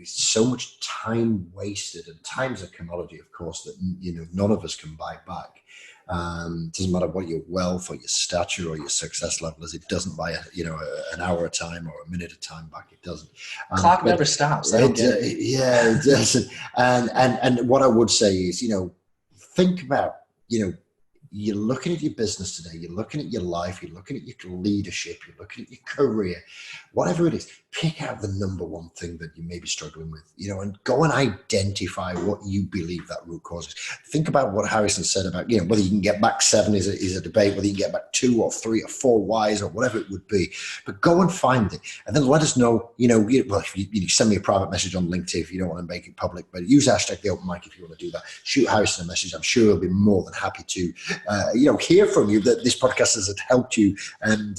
so much time wasted, and time's a commodity, of course, that, none of us can buy back. Doesn't matter what your wealth or your stature or your success level is. It doesn't buy an hour at a time or a minute at a time back. It doesn't. Clock never stops. I don't get it. Yeah, it doesn't. And what I would say is, think about, you're looking at your business today, you're looking at your life, you're looking at your leadership, you're looking at your career, whatever it is, pick out the number one thing that you may be struggling with, and go and identify what you believe that root cause is. Think about what Harrison said about, whether you can get back 7 is a debate, whether you can get back 2 or 3 or 4 whys or whatever it would be, but go and find it. And then let us know, if you send me a private message on LinkedIn if you don't want to make it public, but use hashtag the open mic if you want to do that. Shoot Harrison a message. I'm sure he'll be more than happy to, hear from you that this podcast has helped you. And,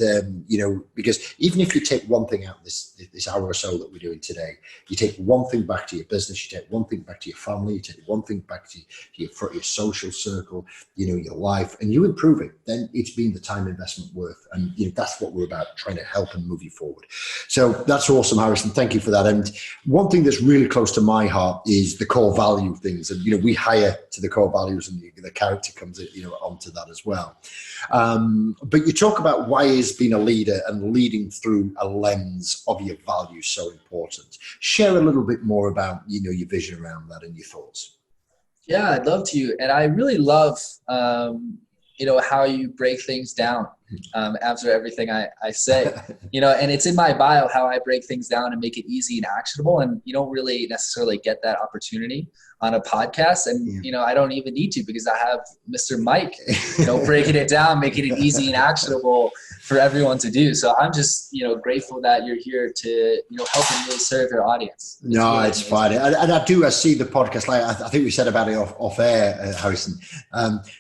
because even if you take one thing out of this hour or so that we're doing today, you take one thing back to your business, you take one thing back to your family, you take one thing back to your social circle, your life, and you improve it, then it's been the time investment worth. And, that's what we're about, trying to help and move you forward. So that's awesome, Harrison. Thank you for that. And one thing that's really close to my heart is the core value things. And, we hire to the core values, and the character comes onto that as well. But you talk about why is being a leader and leading through a lens of your values so important. Share a little bit more about, your vision around that and your thoughts. Yeah, I'd love to. And I really love, how you break things down after everything I say, and it's in my bio how I break things down and make it easy and actionable. And you don't really necessarily get that opportunity on a podcast. And, I don't even need to, because I have Mr. Mike, breaking it down, making it easy and actionable for everyone to do. So I'm just, grateful that you're here to, help and really serve your audience. It's fine. And I see the podcast, like I think we said about it off air, Harrison.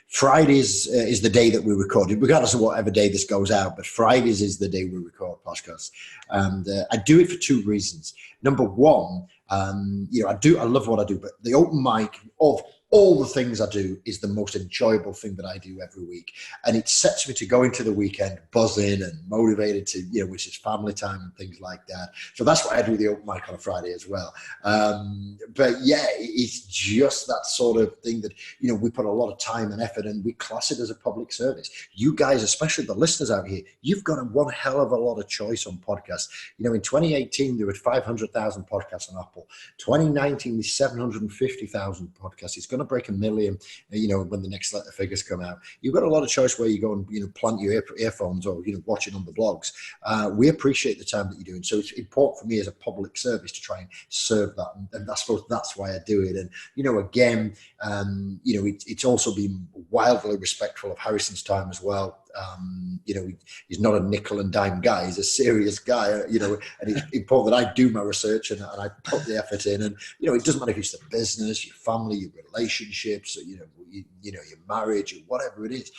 Fridays is the day that we record it, regardless of whatever day this goes out, but Fridays is the day we record podcasts. And I do it for 2 reasons. Number one, I love what I do, but the open mic of all the things I do is the most enjoyable thing that I do every week. And it sets me to go into the weekend buzzing and motivated to, which is family time and things like that. So that's why I do the open mic on a Friday as well. But yeah, it's just that sort of thing that, we put a lot of time and effort, and we class it as a public service. You guys, especially the listeners out here, you've got one hell of a lot of choice on podcasts. In 2018, there were 500,000 podcasts on Apple. 2019, there's 750,000 podcasts. It's going to break 1 million, when the next letter figures come out. You've got a lot of choice where you go and, plant your earphones or, watch it on the blogs. We appreciate the time that you're doing. So it's important for me as a public service to try and serve that. And I suppose that's why I do it. And, again, it's also been wildly respectful of Harrison's time as well. He's not a nickel and dime guy. He's a serious guy, and it's important that I do my research and I put the effort in. And, it doesn't matter if it's the business, your family, your relationships, your marriage, or whatever it is,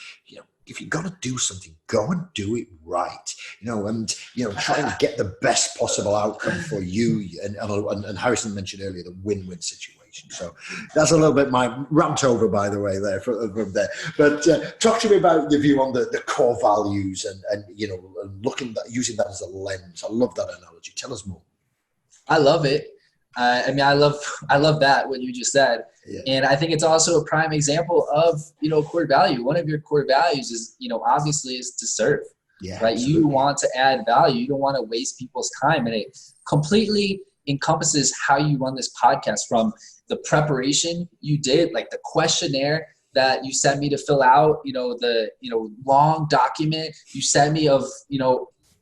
if you're going to do something, go and do it right, and, try and get the best possible outcome for you. And Harrison mentioned earlier, the win-win situation. So that's a little bit my rant over, by the way, there from there. But talk to me about your view on the core values and using that as a lens. I love that analogy. Tell us more. I love it. I love that, what you just said. Yeah. And I think it's also a prime example of, core value. One of your core values is, obviously is to serve. Yeah, right. Absolutely. You want to add value. You don't want to waste people's time. And it completely encompasses how you run this podcast, from the preparation you did, like the questionnaire that you sent me to fill out, the, long document you sent me of,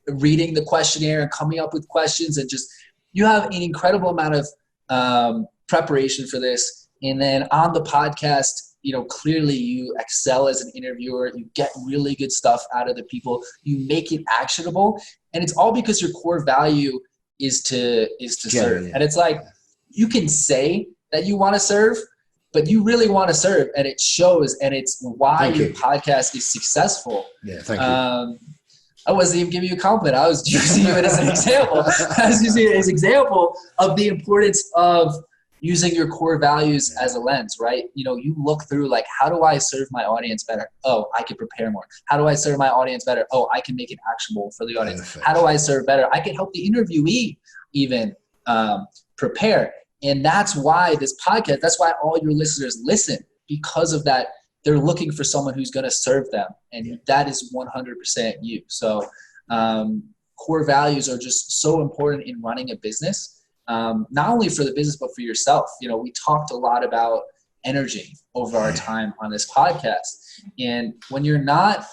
reading the questionnaire and coming up with questions, and just, you have an incredible amount of preparation for this. And then on the podcast, clearly you excel as an interviewer. You get really good stuff out of the people. You make it actionable. And it's all because your core value is to serve. Yeah. And it's like, you can say that you want to serve, but you really want to serve, and it shows, and it's why your podcast is successful. Yeah, thank you. I wasn't even giving you a compliment. I was using you as an example. I was using it as an example of the importance of using your core values as a lens, right? You know, you look through like, how do I serve my audience better? Oh, I can prepare more. How do I serve my audience better? Oh, I can make it actionable for the audience. Perfect. How do I serve better? I can help the interviewee even prepare. And that's why this podcast, that's why all your listeners listen, because of that. They're looking for someone who's going to serve them. And that is 100% you. So core values are just so important in running a business, not only for the business, but for yourself. You know, we talked a lot about energy over our time on this podcast. And when you're not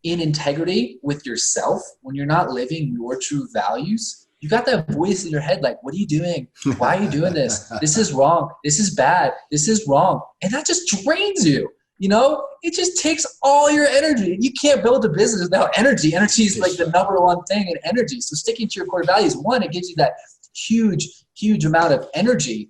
in integrity with yourself, when you're not living your true values, you got that voice in your head like, what are you doing? Why are you doing this? This is wrong. This is bad. This is wrong. And that just drains you. You know, it just takes all your energy. You can't build a business without energy. Energy is like the number one thing in energy. So sticking to your core values, one, it gives you that huge amount of energy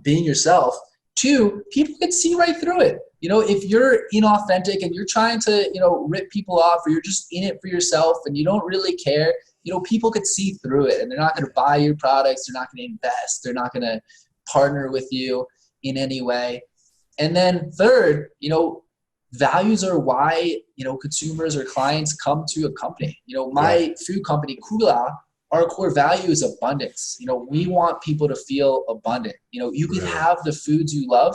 being yourself. Two, people can see right through it. You know, if you're inauthentic and you're trying to, you know, rip people off, or you're just in it for yourself and you don't really care, you know, people could see through it, and they're not going to buy your products. They're not going to invest. They're not going to partner with you in any way. And then third, you know, values are why, you know, consumers or clients come to a company. You know, my food company, Koohlah, our core value is abundance. You know, we want people to feel abundant. You know, you can have the foods you love,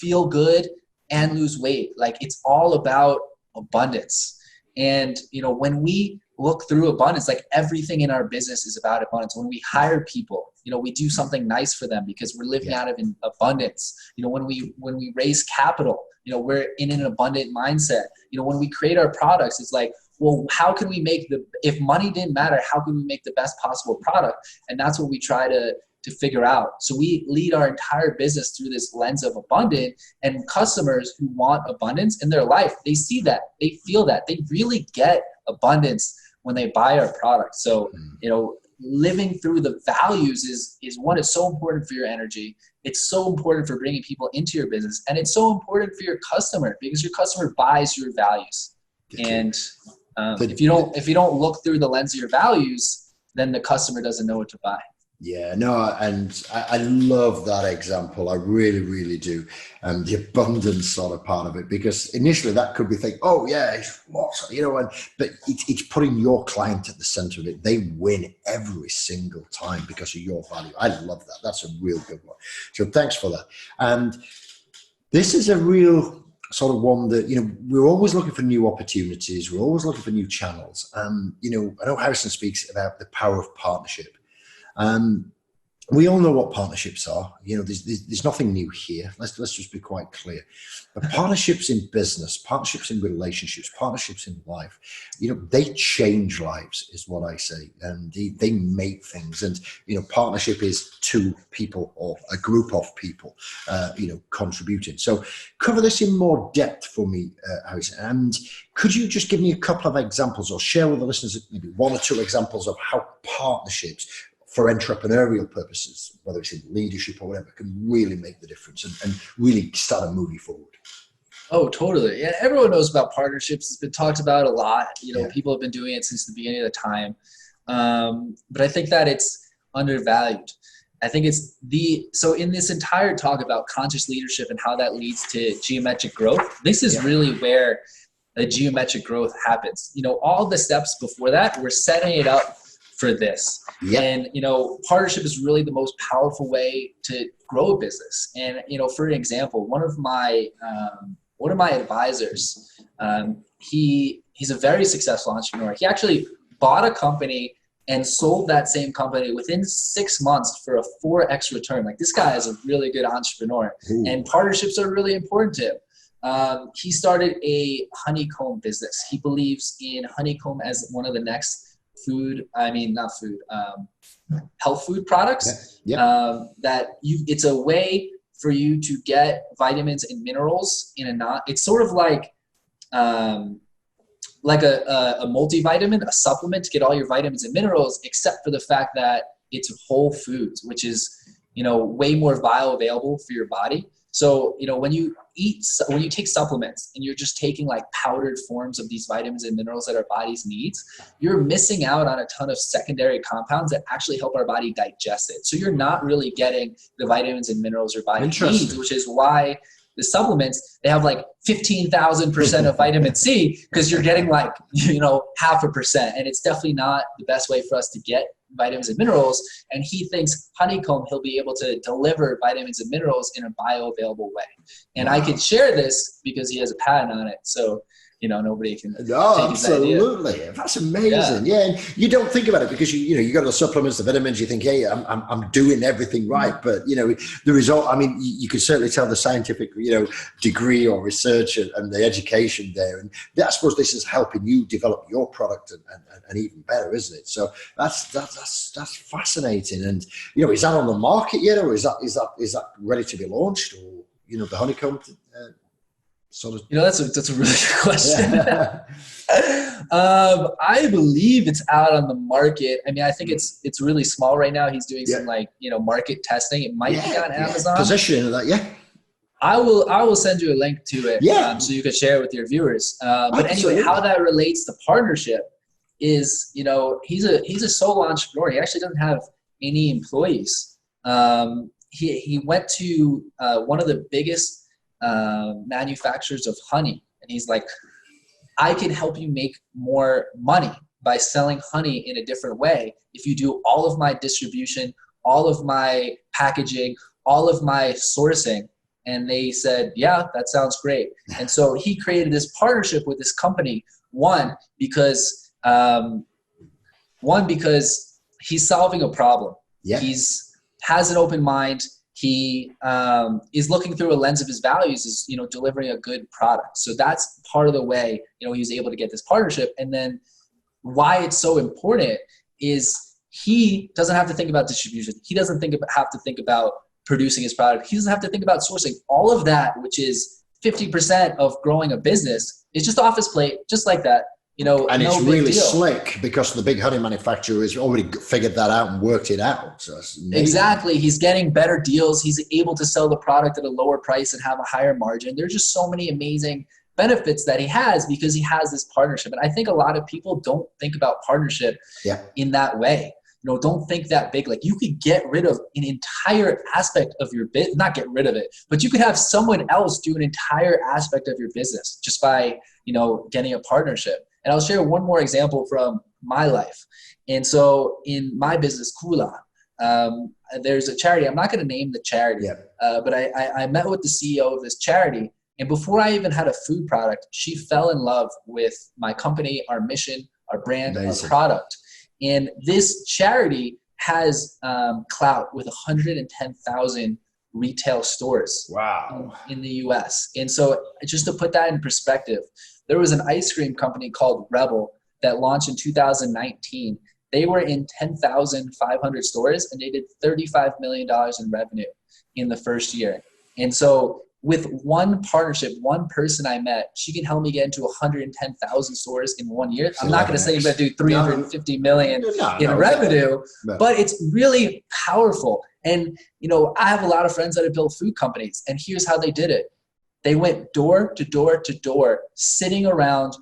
feel good, and lose weight. Like, it's all about abundance. And, you know, when we look through abundance, like, everything in our business is about abundance. When we hire people, you know, we do something nice for them because we're living out of an abundance. You know, when we raise capital, you know, we're in an abundant mindset. You know, when we create our products, it's like, well, how can we make if money didn't matter, how can we make the best possible product? And that's what we try to figure out. So we lead our entire business through this lens of abundant, and customers who want abundance in their life, they see that, they feel that, they really get abundance when they buy our product. So, you know, living through the values is one, it's so important for your energy. It's so important for bringing people into your business. And it's so important for your customer, because your customer buys your values. And if you don't look through the lens of your values, then the customer doesn't know what to buy. Yeah, no, and I love that example. I really, really do. The abundance sort of part of it, because initially that could be thinking, oh yeah, you know, but it's putting your client at the center of it. They win every single time because of your value. I love that. That's a real good one. So thanks for that. And this is a real sort of one that, you know, we're always looking for new opportunities. We're always looking for new channels. You know, I know Harrison speaks about the power of partnership. We all know what partnerships are. You know, there's nothing new here. Let's just be quite clear. But partnerships in business, partnerships in relationships, partnerships in life, you know, they change lives, is what I say. And they make things. And, you know, partnership is two people or a group of people, you know, contributing. So cover this in more depth for me, Harrison. And could you just give me a couple of examples, or share with the listeners maybe one or two examples of how partnerships for entrepreneurial purposes, whether it's in leadership or whatever, can really make the difference and really start a movie forward? Oh, totally. Yeah, everyone knows about partnerships. It's been talked about a lot. You know, people have been doing it since the beginning of the time. But I think that it's undervalued. I think so in this entire talk about conscious leadership and how that leads to geometric growth, this is really where the geometric growth happens. You know, all the steps before that, we're setting it up for this. And, you know, partnership is really the most powerful way to grow a business. And, you know, for an example, one of my advisors, he's a very successful entrepreneur. He actually bought a company and sold that same company within 6 months for a 4x return. Like, this guy is a really good entrepreneur. Ooh. And partnerships are really important to him. He started a honeycomb business. He believes in honeycomb as one of the next health food products. It's a way for you to get vitamins and minerals it's sort of like a multivitamin, a supplement to get all your vitamins and minerals, except for the fact that it's whole foods, which is way more bioavailable for your body. So, when you take supplements and you're just taking like powdered forms of these vitamins and minerals that our bodies needs, you're missing out on a ton of secondary compounds that actually help our body digest it. So you're not really getting the vitamins and minerals your body needs, which is why the supplements, they have like 15,000% of vitamin C, because you're getting like, 0.5%. And it's definitely not the best way for us to get vitamins and minerals. And he thinks honeycomb, he'll be able to deliver vitamins and minerals in a bioavailable way. And I can share this because he has a patent on it. So, nobody can. Oh, absolutely. That's amazing. Yeah. And you don't think about it because you got the supplements, the vitamins, you think, hey, I'm doing everything right. But, the result, you can certainly tell the scientific, degree or research and the education there. And I suppose this is helping you develop your product and even better, isn't it? So that's fascinating. And, is that on the market yet, or is that ready to be launched, or, the honeycomb sort of? That's a really good question. I believe it's out on the market. I think it's really small right now. He's doing some market testing. It might be on Amazon. Positioning of that, yeah. I will send you a link to it, so you could share it with your viewers. But anyway, how that relates to partnership is, he's a solo entrepreneur. He actually doesn't have any employees. He went to one of the biggest manufacturers of honey, and he's like, I can help you make more money by selling honey in a different way if you do all of my distribution, all of my packaging, all of my sourcing. And they said, yeah, that sounds great. And so he created this partnership with this company, one because he's solving a problem. He's has an open mind. He is looking through a lens of his values, is, delivering a good product. So that's part of the way, he was able to get this partnership. And then why it's so important is he doesn't have to think about distribution. He doesn't have to think about producing his product. He doesn't have to think about sourcing. All of that, which is 50% of growing a business, is just off his plate, just like that. And it's really slick because the big honey manufacturer has already figured that out and worked it out. So exactly. He's getting better deals. He's able to sell the product at a lower price and have a higher margin. There's just so many amazing benefits that he has because he has this partnership. And I think a lot of people don't think about partnership in that way. Don't think that big. Like, you could get rid of an entire aspect of your business, not get rid of it, but you could have someone else do an entire aspect of your business just by, getting a partnership. And I'll share one more example from my life. And so in my business, Koohlah, there's a charity. I'm not going to name the charity, but I met with the CEO of this charity. And before I even had a food product, she fell in love with my company, our mission, our brand, our product. And this charity has clout with 110,000 retail stores in the US. And so just to put that in perspective, there was an ice cream company called Rebel that launched in 2019. They were in 10,500 stores and they did $35 million in revenue in the first year. And so with one partnership, one person I met, she can help me get into 110,000 stores in 1 year. I'm not going to say I'm going to do 350 million in revenue, but it's really powerful. And, I have a lot of friends that have built food companies, and here's how they did it. They went door to door to door, sitting around,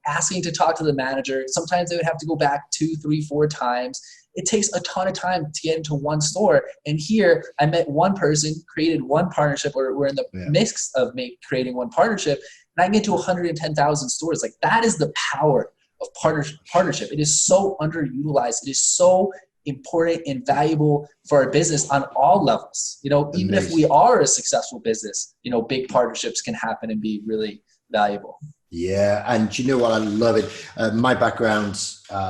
asking to talk to the manager. Sometimes they would have to go back 2, 3, 4 times. It takes a ton of time to get into one store. And here I met one person, created one partnership, or we're in the mix of creating one partnership, and I can get to 110,000 stores. Like, that is the power of partnership. It is so underutilized. It is so important and valuable for our business on all levels. Even if we are a successful business, big partnerships can happen and be really valuable. Yeah, and you know what? I love it. My background,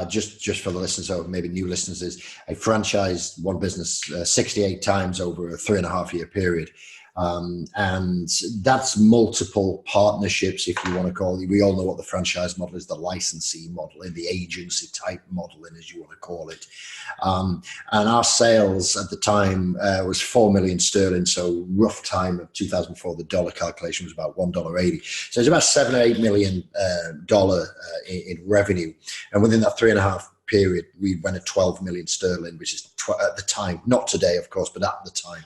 just for the listeners, or maybe new listeners, is I franchised one business 68 times over a 3.5 year period. And that's multiple partnerships, if you want to call it. We all know what the franchise model is, the licensee model, and the agency type modeling, as you want to call it. And our sales at the time was 4 million sterling. So rough time of 2004, the dollar calculation was about $1.80. So it's about $7 or $8 million in revenue. And within that 3.5 period, we went at 12 million sterling, which is at the time, not today, of course, but at the time,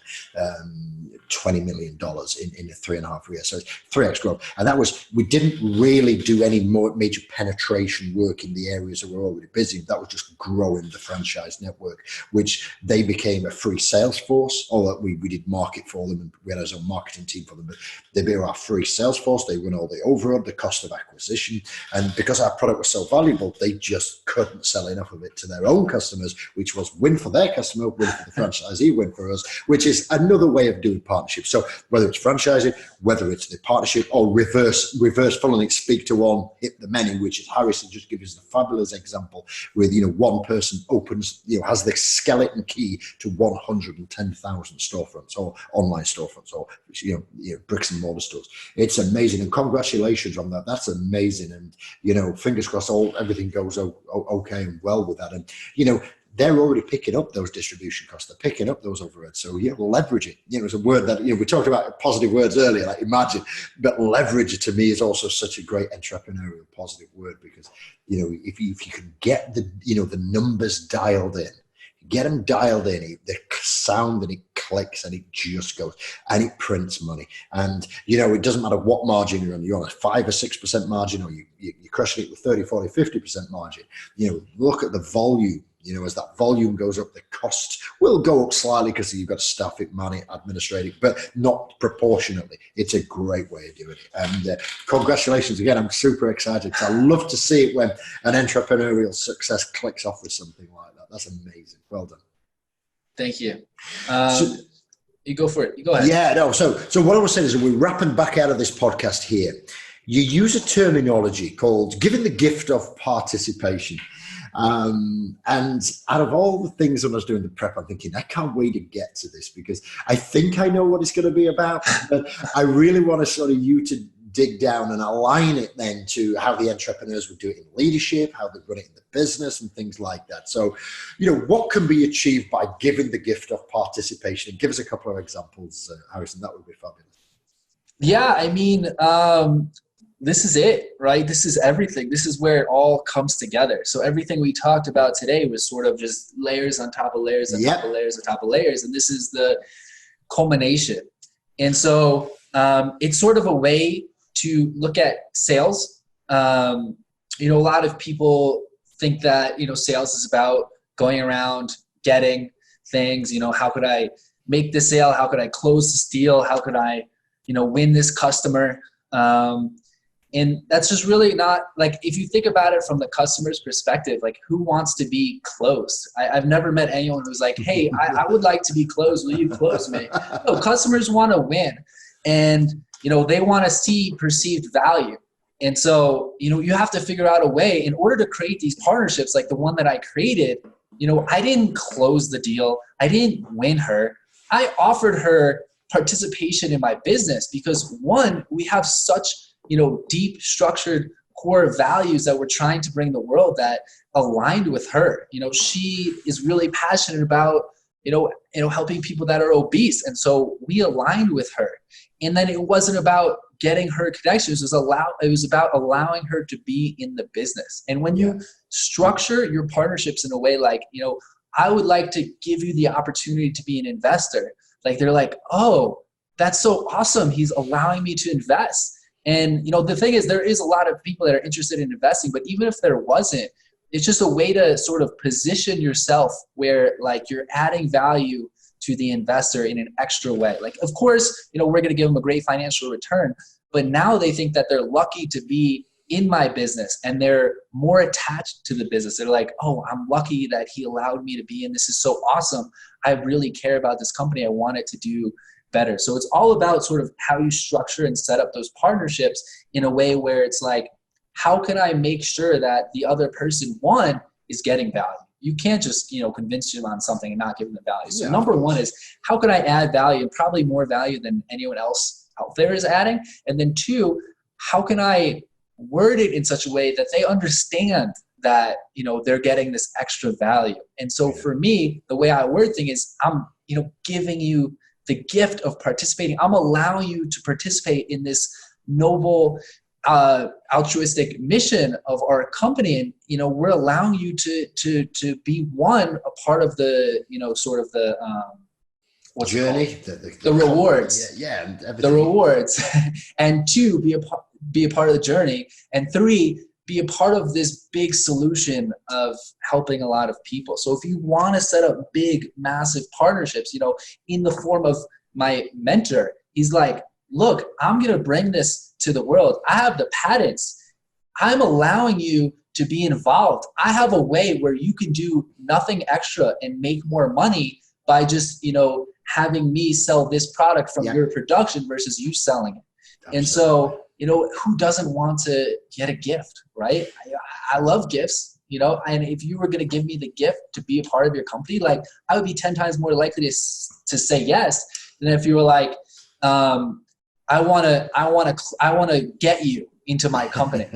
$20 million in 3.5 years. So it's 3x growth. And that was, we didn't really do any more major penetration work in the areas that were already busy. That was just growing the franchise network, which they became a free sales force, or we did market for them, and we had our own marketing team for them, but they were our free sales force. They run all the overhead, the cost of acquisition. And because our product was so valuable, they just couldn't sell enough of it to their own customers, which was win for their customer, win for the franchisee, win for us, which is another way of doing partnerships. So whether it's franchising, whether it's the partnership, or reverse funneling, speak to one, hit the many, which is Harrison just gives us a fabulous example with, one person opens, has the skeleton key to 110,000 storefronts or online storefronts or, bricks and mortar stores. It's amazing. And congratulations on that. That's amazing. And, fingers crossed everything goes okay and well with that. And, they're already picking up those distribution costs. They're picking up those overheads. So leverage it. It's a word that, we talked about positive words earlier, like imagine, but leverage to me is also such a great entrepreneurial positive word, because, if you can get the numbers dialed in, get them dialed in, the sound, and it clicks and it just goes and it prints money. And, it doesn't matter what margin you're on a 5 or 6% margin, or you're crushing it with 30, 40, 50% margin. Look at the volume. As that volume goes up, the costs will go up slightly because you've got to staff it, man it, administrate it, but not proportionately. It's a great way of doing it. And congratulations again. I'm super excited because I love to see it when an entrepreneurial success clicks off with something like that. That's amazing. Well done. Thank you. You go for it. You go ahead. Yeah, no. So what I was saying is, we're wrapping back out of this podcast here. You use a terminology called giving the gift of participation. And out of all the things when I was doing the prep, I'm thinking, I can't wait to get to this because I think I know what it's going to be about. But I really want to sort of you to dig down and align it then to how the entrepreneurs would do it in leadership, how they run it in the business and things like that. So, what can be achieved by giving the gift of participation? And give us a couple of examples, Harrison. That would be fabulous. Yeah, I mean, this is it, right? This is everything. This is where it all comes together. So everything we talked about today was sort of just layers on top of layers on top of layers on top of layers. And this is the culmination. And so it's sort of a way to look at sales. A lot of people think that, sales is about going around, getting things, how could I make this sale? How could I close this deal? How could I, win this customer? And that's just really not, like, if you think about it from the customer's perspective, like, who wants to be closed? I've never met anyone who's like, hey, I would like to be closed. Will you close me? No, customers want to win. And, they want to see perceived value. And so, you have to figure out a way in order to create these partnerships like the one that I created. I didn't close the deal. I didn't win her. I offered her participation in my business because, one, we have such deep structured core values that we're trying to bring the world that aligned with her. She is really passionate about, helping people that are obese. And so we aligned with her. And then it wasn't about getting her connections. It was about allowing her to be in the business. And when you structure your partnerships in a way like, I would like to give you the opportunity to be an investor. Like, they're like, oh, that's so awesome. He's allowing me to invest. And, the thing is, there is a lot of people that are interested in investing, but even if there wasn't, it's just a way to sort of position yourself where, like, you're adding value to the investor in an extra way. Like, of course, we're going to give them a great financial return, but now they think that they're lucky to be in my business and they're more attached to the business. They're like, oh, I'm lucky that he allowed me to be in. This is so awesome. I really care about this company. I want it to do better. So it's all about sort of how you structure and set up those partnerships in a way where it's like, how can I make sure that the other person, one, is getting value? You can't just, convince them on something and not give them the value. So number one is, how can I add value, and probably more value than anyone else out there is adding? And then two, how can I word it in such a way that they understand that, they're getting this extra value? And so for me, the way I word things is, I'm, giving you the gift of participating. I'm allowing you to participate in this noble altruistic mission of our company, and we're allowing you to be a part of the sort of the what's journey, the rewards, the rewards, and 2, be a part of the journey, and 3, be a part of this big solution of helping a lot of people. So if you want to set up big, massive partnerships, in the form of my mentor, he's like, look, I'm going to bring this to the world. I have the patents. I'm allowing you to be involved. I have a way where you can do nothing extra and make more money by just, having me sell this product from your production versus you selling it. Absolutely. And so, who doesn't want to get a gift, right? I love gifts, and if you were going to give me the gift to be a part of your company, like, I would be 10 times more likely to say yes than if you were like, I want to get you into my company,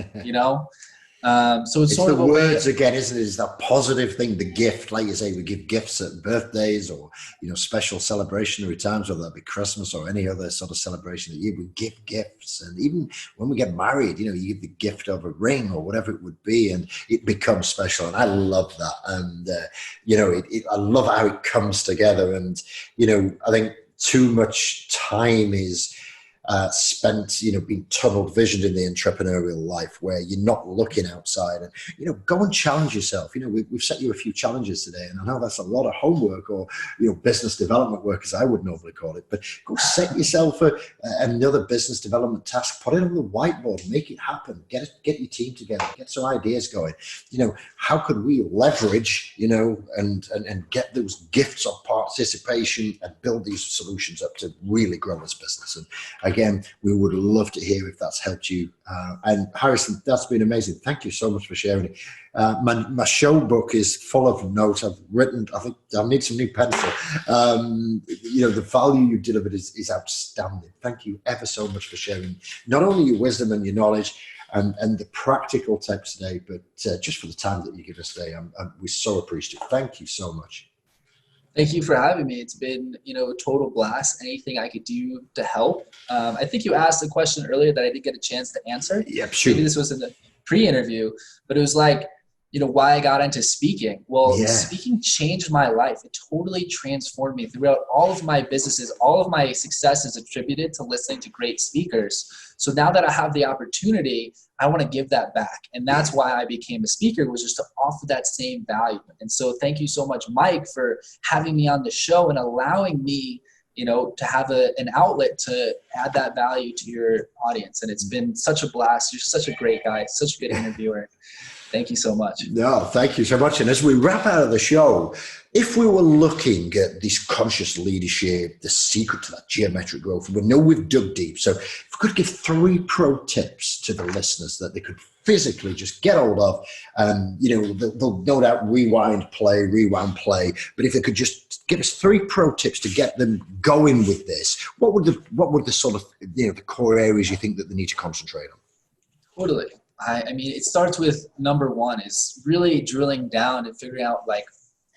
So it's sort the of a words way, again, isn't it? It's that positive thing, the gift. Like you say, we give gifts at birthdays or, special celebrationary times, whether that be Christmas or any other sort of celebration that we give gifts. And even when we get married, you give the gift of a ring or whatever it would be, and it becomes special. And I love that. And, I love how it comes together. And, I think too much time is spent, being tunnel visioned in the entrepreneurial life, where you're not looking outside. And go and challenge yourself. We've set you a few challenges today, and I know that's a lot of homework, or business development work, as I would normally call it. But go set yourself another business development task. Put it on the whiteboard. Make it happen. Get your team together. Get some ideas going. How could we leverage, and get those gifts of participation and build these solutions up to really grow this business. And again, we would love to hear if that's helped you. And Harrison, that's been amazing. Thank you so much for sharing it. My show book is full of notes I've written. I think I need some new pencil. The value you delivered is outstanding. Thank you ever so much for sharing not only your wisdom and your knowledge and the practical tips today, but just for the time that you give us today. We're so appreciative. Thank you so much. Thank you for having me. It's been, a total blast. Anything I could do to help. I think you asked a question earlier that I didn't get a chance to answer. Yeah, sure. Maybe this was in the pre-interview, but it was like, why I got into speaking. Well, speaking changed my life. It totally transformed me throughout all of my businesses. All of my success is attributed to listening to great speakers. So now that I have the opportunity, I want to give that back. And that's why I became a speaker, was just to offer that same value. And so thank you so much, Mike, for having me on the show and allowing me, to have an outlet to add that value to your audience. And it's been such a blast. You're such a great guy, such a good interviewer. Thank you so much. No, thank you so much. And as we wrap out of the show, if we were looking at this conscious leadership, the secret to that geometric growth, we know we've dug deep. So if we could give 3 pro tips to the listeners that they could physically just get hold of, they'll no doubt rewind, play. But if they could just give us 3 pro tips to get them going with this, what would the sort of, the core areas you think that they need to concentrate on? Totally. I mean, it starts with number 1 is really drilling down and figuring out like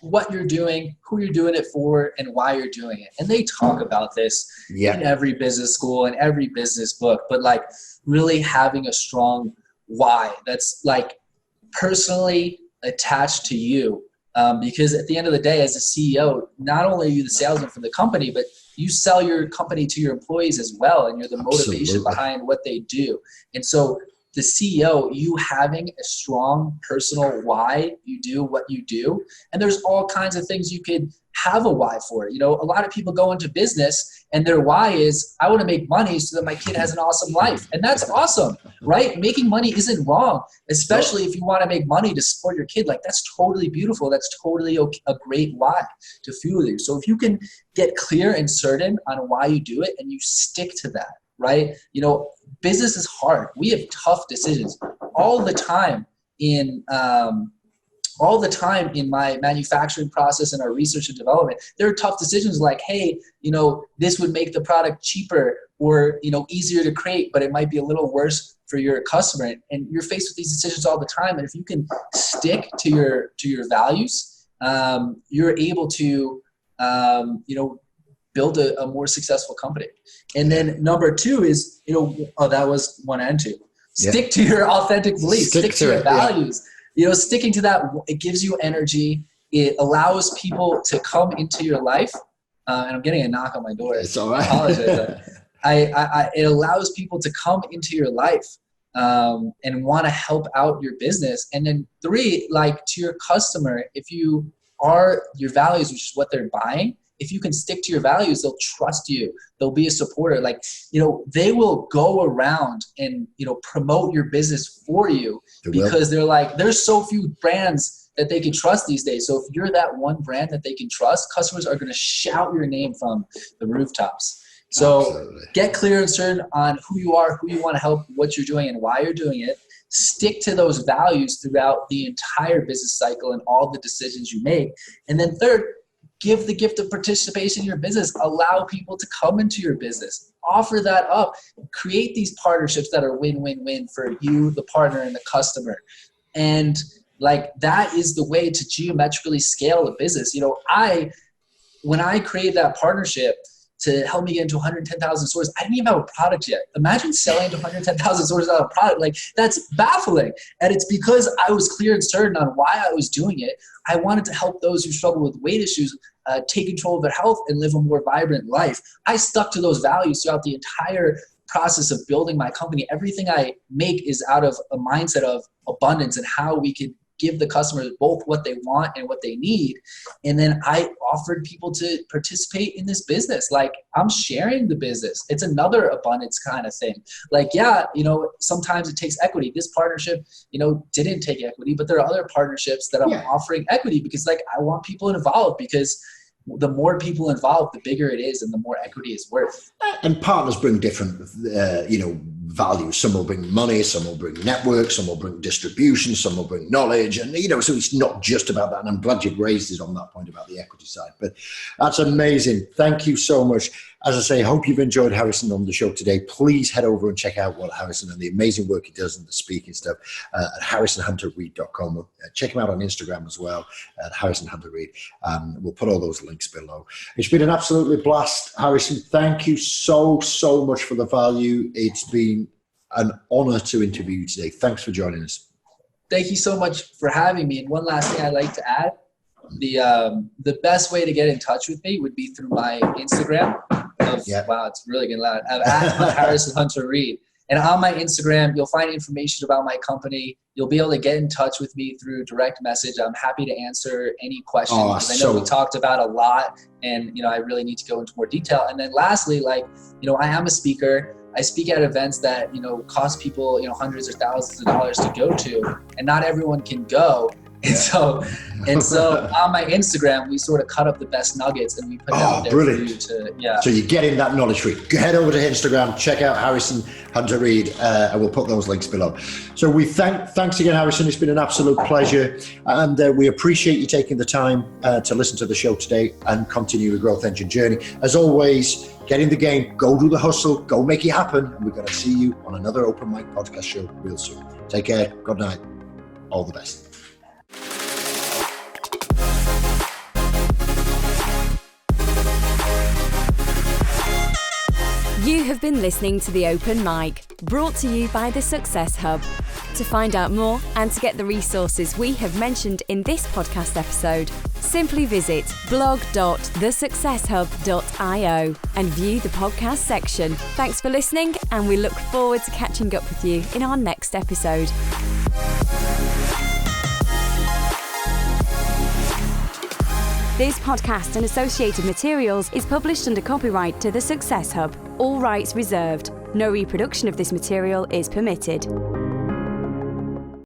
what you're doing, who you're doing it for, and why you're doing it. And they talk about this in every business school and every business book, but like really having a strong why that's like personally attached to you. Because at the end of the day, as a CEO, not only are you the salesman for the company, but you sell your company to your employees as well. And you're the motivation behind what they do. And so the CEO, you having a strong personal why you do what you do. And there's all kinds of things you could have a why for. A lot of people go into business and their why is, I want to make money so that my kid has an awesome life. And that's awesome, right? Making money isn't wrong, especially if you want to make money to support your kid. Like, that's totally beautiful. That's totally a great why to fuel you. So if you can get clear and certain on why you do it and you stick to that, right? Business is hard. We have tough decisions all the time in my manufacturing process and our research and development. There are tough decisions like, hey, this would make the product cheaper or, easier to create, but it might be a little worse for your customer. And you're faced with these decisions all the time. And if you can stick to your values, you're able to, build a more successful company. And then number 2 is, that was 1 and 2. Stick to your authentic beliefs. Stick to your values. You know, sticking to that, it gives you energy. It allows people to come into your life. And I'm getting a knock on my door. It's all right. I apologize. It allows people to come into your life and want to help out your business. And then 3, like to your customer, if you are your values, which is what they're buying, if you can stick to your values, they'll trust you. They'll be a supporter. Like, you know, they will go around and, you know, promote your business for you because they're like, there's so few brands that they can trust these days. So if you're that one brand that they can trust, customers are going to shout your name from the rooftops. So get clear and certain on who you are, who you want to help, what you're doing, and why you're doing it. Stick to those values throughout the entire business cycle and all the decisions you make. And then 3rd, give the gift of participation in your business. Allow people to come into your business. Offer that up. Create these partnerships that are win-win-win for you, the partner, and the customer. And like that is the way to geometrically scale a business. You know, when I created that partnership to help me get into 110,000 stores, I didn't even have a product yet. Imagine selling to 110,000 stores without a product. Like, that's baffling. And it's because I was clear and certain on why I was doing it. I wanted to help those who struggle with weight issues take control of their health and live a more vibrant life. I stuck to those values throughout the entire process of building my company. Everything I make is out of a mindset of abundance and how we could give the customers both what they want and what they need. And then I offered people to participate in this business. Like, I'm sharing the business. It's another abundance kind of thing. Like, yeah, you know, sometimes it takes equity. This partnership, you know, didn't take equity, but there are other partnerships that I'm offering equity because, like, I want people involved, because the more people involved, the bigger it is and the more equity is worth. And partners bring different, values. Some will bring money, some will bring network, some will bring distribution, some will bring knowledge. And, so it's not just about that. And I'm glad you've raised it on that point about the equity side. But that's amazing. Thank you so much. As I say, hope you've enjoyed Harrison on the show today. Please head over and check out what Harrison and the amazing work he does in the speaking stuff at harrisonhunterreid.com. Check him out on Instagram as well at Harrison Hunter Reid. We'll put all those links below. It's been an absolutely blast, Harrison. Thank you so much for the value. It's been an honor to interview you today. Thanks for joining us. Thank you so much for having me. And one last thing I'd like to add, the best way to get in touch with me would be through my Instagram. Wow, it's really getting loud. I'm at Harrison Hunter Reid. And on my Instagram, you'll find information about my company. You'll be able to get in touch with me through direct message. I'm happy to answer any questions. I know we talked about a lot, and I really need to go into more detail. And then lastly, I am a speaker. I speak at events that, cost people, hundreds or thousands of dollars to go to, and not everyone can go. And so on my Instagram, we sort of cut up the best nuggets and we put it out there for you to, So you're getting that knowledge free. Head over to Instagram, check out Harrison Hunter Reid, and we'll put those links below. So thanks again, Harrison. It's been an absolute pleasure. And we appreciate you taking the time to listen to the show today and continue your growth engine journey. As always, get in the game, go do the hustle, go make it happen. And we're going to see you on another Open Mic podcast show real soon. Take care. Good night. All the best. You have been listening to The Open Mic, brought to you by The Success Hub. To find out more and to get the resources we have mentioned in this podcast episode, simply visit blog.thesuccesshub.io and view the podcast section. Thanks for listening, and we look forward to catching up with you in our next episode. This podcast and associated materials is published under copyright to The Success Hub. All rights reserved. No reproduction of this material is permitted.